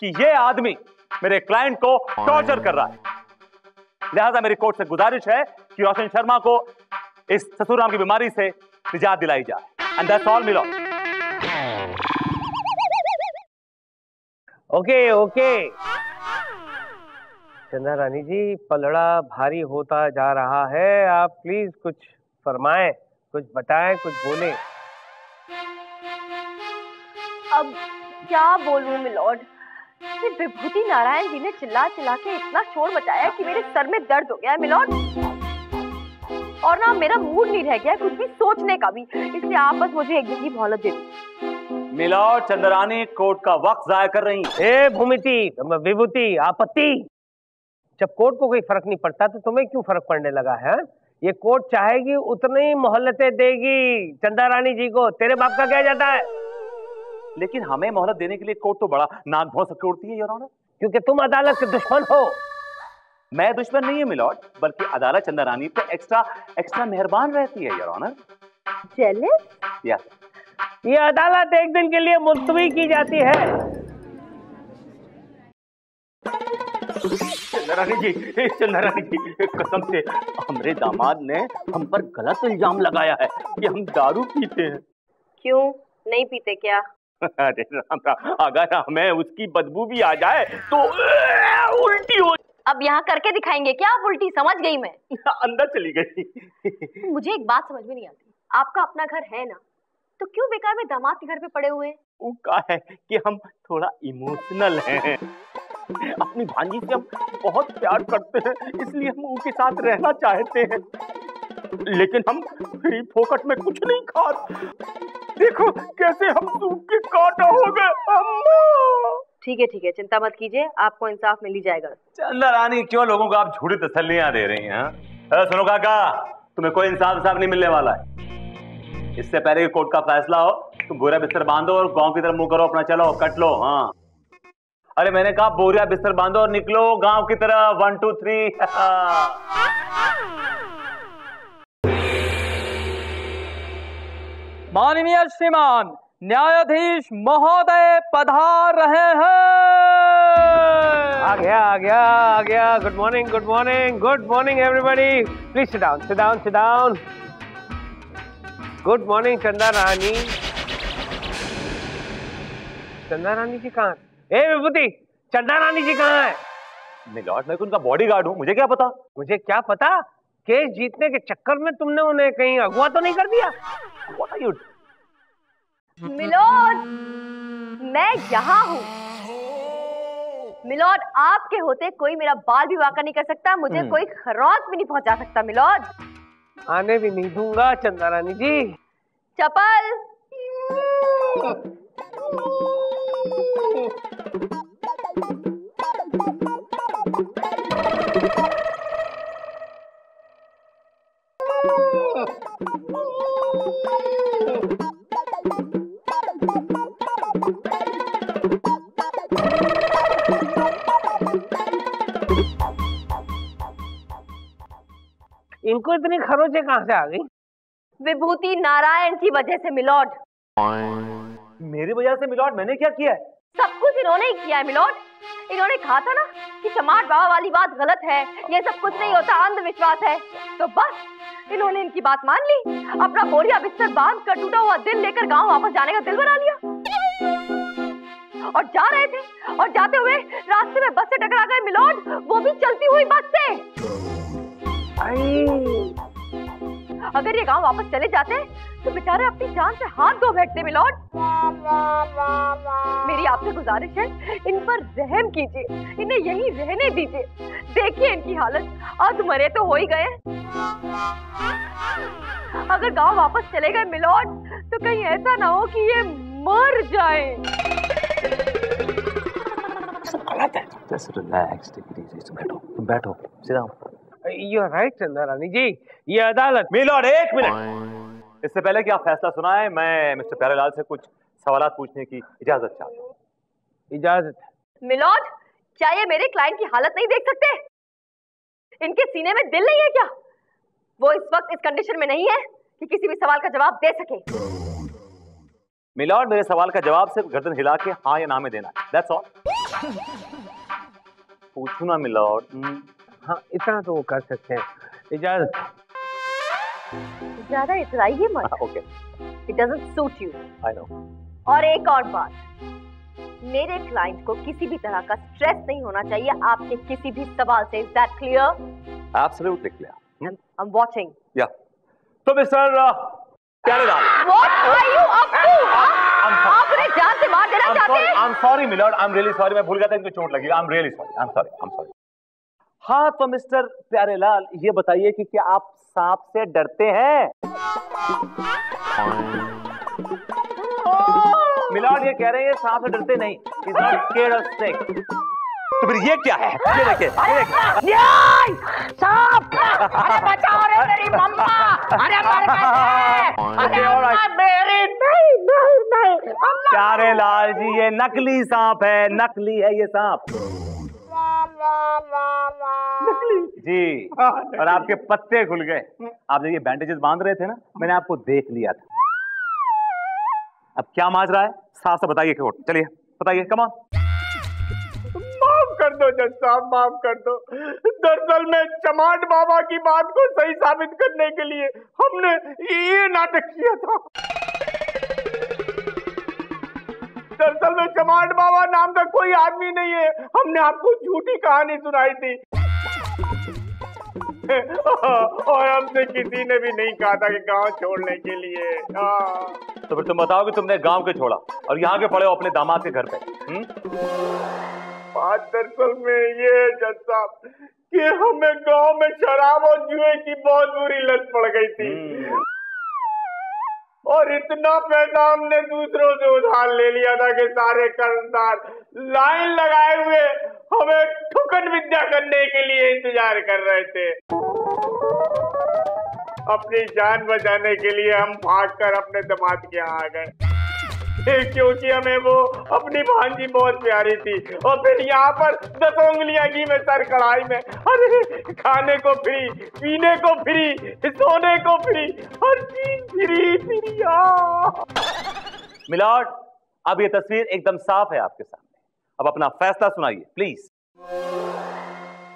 कि ये आदमी मेरे क्लाइंट को टॉर्चर कर रहा है। लिहाजा मेरी कोर्ट से गुजारिश है कि रोशन शर्मा को इस ससुराम की बीमारी से निजात दिलाई जाए। And that's all milord. Okay okay Chanda Rani जी, पलड़ा भारी होता जा रहा है। आप प्लीज कुछ फरमाएं, कुछ बताएं, कुछ बोलें। अब क्या बोलूं मिलॉर्ड, विभूति नारायण जी ने चिल्ला चिल्ला के इतना शोर मचाया कि मेरे सर में दर्द हो गया है मिलॉर्ड, और ना मेरा मूड नहीं रह गया कुछ भी सोचने का भी, इसलिए आप बस मुझे एक दिन की मोहलत दे दीजिए। मिलॉर्ड, चंद्रानी कोर्ट का वक्त जाया कर रही है। ए भूमिति, विभूति, आपत्ति। जब कोर्ट को कोई फर्क नहीं पड़ता तो तुम्हें क्यों फर्क पड़ने लगा है? ये कोर्ट चाहेगी उतनी मोहलतें देगी चंदा रानी जी को। तेरे बाप का क्या जाता है? लेकिन हमें मोहलत देने के लिए कोर्ट तो बड़ा नाक भौं सबके उड़ती है योर ऑनर। क्योंकि तुम अदालत के दुश्मन हो। मैं दुश्मन नहीं है मिलॉर्ड, बल्कि अदालत चंदा रानी पे एक्स्ट्रा मेहरबान रहती है योर ऑनर। जेलस? या ये अदालत एक दिन के लिए मुलतवी की जाती है। चंद्रानी जी, चंद्रानी जी, कसम से हमारे दामाद ने हम पर गलत इल्जाम लगाया है कि हम दारू पीते हैं। क्यों नहीं पीते क्या? अरे अगर हमें उसकी बदबू भी आ जाए तो उल्टी हो। अब यहाँ करके दिखाएंगे क्या आप उल्टी? समझ गई मैं। अंदर चली गई। मुझे एक बात समझ में नहीं आती, आपका अपना घर है ना, तो क्यों बेकार में दामाद के घर पे पड़े हुए हैं? वो क्या है कि हम थोड़ा इमोशनल हैं। अपनी भांजी से हम बहुत प्यार करते हैं, इसलिए हम उनके साथ रहना चाहते हैं, लेकिन हम फ्री फोकट में कुछ नहीं खाते। देखो कैसे हम सूख के काटा हो गए। ठीक है, चिंता मत कीजिए, आपको इंसाफ मिल ही जाएगा। चंदा रानी, क्यों लोगों को आप झूठी तसल्लियां दे रही हैं? सुनो काका, तुम्हें कोई इंसाफ नहीं मिलने वाला है। इससे पहले कि कोर्ट का फैसला हो, तुम बोरिया बिस्तर बांधो और गांव की तरफ मुंह करो अपना, चलो कट लो। हाँ, अरे मैंने कहा बोरिया बिस्तर बांधो और निकलो गांव की तरफ। 1 2 3। माननीय श्रीमान न्यायाधीश महोदय पधार रहे हैं। आ गया। Good morning everybody. Please sit down. Good morning Chanda रानी। चंदा रानी जी कहाँ? ए विभूति, चंदा रानी जी कहाँ है? मिलॉर्ड, मैं उनका बॉडीगार्ड हूँ, मुझे क्या पता? मुझे क्या पता? केस जीतने के चक्कर में तुमने उन्हें कहीं अगवा तो नहीं कर दिया? What are you? मिलॉर्ड, मैं यहाँ हूँ। मिलॉर्ड, आपके होते कोई मेरा बाल भी वाका नहीं कर सकता, मुझे कोई खरोंच भी नहीं पहुंचा सकता। मिलॉर्ड, आने भी नहीं दूंगा चंदा रानी जी। चपल। इनको इतनी खरोंचे कहाँ से आ गई? विभूति नारायण की वजह से मिलॉर्ड। मेरी वजह से मिलॉर्ड, मैंने क्या किया है? सब कुछ इन्होंने ही किया है मिलॉर्ड। इन्होंने कहा था ना कि चमाट बाबा वाली बात गलत है, ये सब कुछ नहीं होता, अंधविश्वास है। तो बस इन्होंने इनकी बात मान ली, अपना बोरिया बिस्तर बांध कर टूटा हुआ दिल लेकर गांव वापस जाने का दिल बना लिया और जा रहे थे। और जाते हुए रास्ते में बस से टकरा गए मिलॉर्ड, वो भी चलती हुई बस से। अगर ये गांव वापस चले जाते तो बेचारे अपनी जान से हाथ धो बैठते मिलॉर्ड। मेरी आपसे गुजारिश है, इन पर रहम कीजिए, इन्हें यहीं रहने दीजिए। देखिए इनकी हालत, अधमरे तो हो ही गए। अगर गांव वापस चले गए मिलॉर्ड तो कहीं ऐसा ना हो कि ये मर जाए। सब गलत है। Just relax, take it easy. तुम बैठो, sit down. You are right चंदा रानी जी, ये अदालत। मिलॉर्ड एक मिनट, इससे पहले कि आप फैसला सुनाएं, मैं मिस्टर प्यारेलाल से कुछ सवालात पूछने की इजाजत चाहता हूँ। इजाजत? मिलॉर्ड, क्या ये मेरे क्लाइंट की हालत नहीं देख सकते? इनके सीने में दिल नहीं है क्या? वो इस वक्त इस कंडीशन में नहीं है कि किसी भी सवाल का जवाब दे सके। मिलॉर्ड, मेरे सवाल का जवाब सिर्फ गर्दन हिला के हाँ या ना में देना है, that's all। पूछू ना मिलॉर्ड। हाँ, इतना तो वो कर सकते हैं। इजाजत? ज्यादा इतराइए मत। Okay. It doesn't suit you. I know. और एक और बात, मेरे क्लाइंट को किसी भी तरह का स्ट्रेस नहीं होना चाहिए आपके किसी भी सवाल से। Is that clear? Absolutely clear. I'm watching. Yeah. तो mister Pyarelal. What are you up to? आप उन्हें जान से मार देना चाहते हैं? I'm sorry milord, I'm really sorry, मैं भूल गया था इनको चोट लगी। I'm really sorry. I'm sorry. हाँ, तो मिस्टर प्यारेलाल, ये बताइए कि क्या आप सांप से डरते हैं? मिलॉर्ड ये कह रहे हैं सांप से डरते नहीं। He's not scared of snake. तो फिर ये क्या है? ये देखिए, सांप! अरे बचाओ रे मेरी मम्मा! अरे मर गए! अरे मेरी नहीं! प्यारेलाल जी, ये नकली सांप है, नकली है ये सांप जी। और आपके पत्ते खुल गए। आप जब ये बैंडेजेस बांध रहे थे ना, मैंने आपको देख लिया था। अब क्या माज रहा है? साफ से बताइए। चलिए बताइए, कम ऑन। माफ कर दो जज साहब, माफ कर दो। दरअसल में चमाट बाबा की बात को सही साबित करने के लिए हमने ये नाटक किया था। दरअसल में चमाट बाबा नाम का कोई आदमी नहीं है, हमने आपको झूठी कहानी सुनाई थी और हमसे किसी ने भी नहीं कहा था कि गांव छोड़ने के लिए। तो फिर तुम बताओ कि तुमने गांव के छोड़ा और यहाँ के पड़े हो अपने दामाद के घर पे। बात दरअसल में ये जज साहब कि हमें गांव में शराब और जुए की बहुत बुरी लत पड़ गई थी और इतना पैसा हमने दूसरों से उधार ले लिया था कि सारे कर्जदार लाइन लगाए हुए हमें ठुकन विद्या करने के लिए इंतजार कर रहे थे। अपनी जान बचाने के लिए हम भागकर अपने दामाद के यहाँ आ गए क्योंकि हमें वो अपनी भांजी बहुत प्यारी थी। और फिर यहाँ पर 10 उंगलियां घी में सर कढ़ाई में, अरे खाने को फ्री, पीने को फ्री, सोने को फ्री, हर चीज फ्री। मिलॉर्ड, अब ये तस्वीर एकदम साफ है आपके सामने, अब अपना फैसला सुनाइए प्लीज।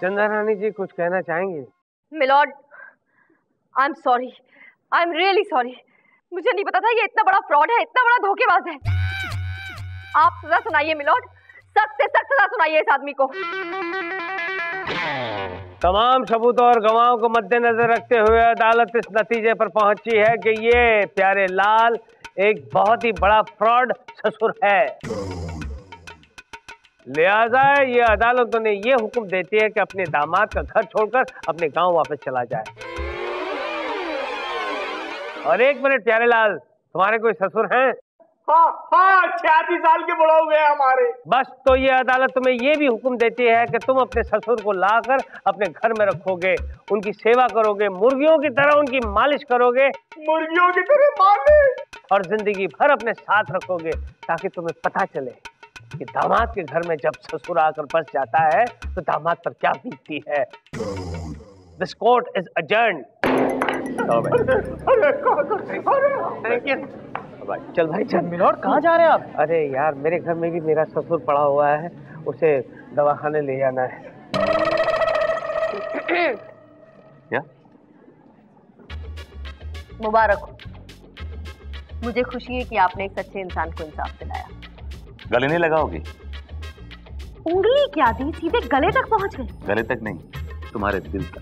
चंदा रानी जी कुछ कहना चाहेंगे? Milord, I am sorry, I am really sorry. मुझे नहीं पता था ये इतना बड़ा फ्रॉड है, इतना बड़ा धोखेबाज है। आप सजा सुनाइए मिलॉर्ड, सख्त से सख्त सजा सुनाइए इस आदमी को। तमाम सबूतों और गवाहों को मद्देनजर रखते हुए अदालत इस नतीजे पर पहुंची है कि ये प्यारेलाल एक बहुत ही बड़ा फ्रॉड ससुर है। लिहाजा ये अदालतों ने ये हुक्म देती है कि अपने दामाद का घर छोड़कर अपने गांव वापस चला जाए। और एक मिनट प्यारेलाल, तुम्हारे कोई ससुर हैं? हाँ, 86 साल के बुढ़ा हुए हमारे। बस, तो ये अदालत तुम्हें ये भी हुक्म देती है कि तुम अपने ससुर को लाकर अपने घर में रखोगे, उनकी सेवा करोगे, मुर्गियों की तरह उनकी मालिश करोगे। मुर्गियों की तरह मालिश? और जिंदगी भर अपने साथ रखोगे ताकि तुम्हें पता चले कि दामाद के घर में जब ससुर आकर बस जाता है तो दामाद पर क्या बीतती है। This court is adjourned. अरे भाई। चल भाई चल। मिलोड कहाँ जा रहे हैं आप? अरे यार मेरे घर में भी मेरा ससुर पड़ा हुआ है, उसे दवाखाने ले जाना है। क्या? मुबारक हो, मुझे खुशी है कि आपने एक सच्चे इंसान को इंसाफ दिलाया। गले नहीं लगाओगी? उंगली क्या दी, सीधे गले तक पहुंच गए। गले तक नहीं, तुम्हारे दिल तक।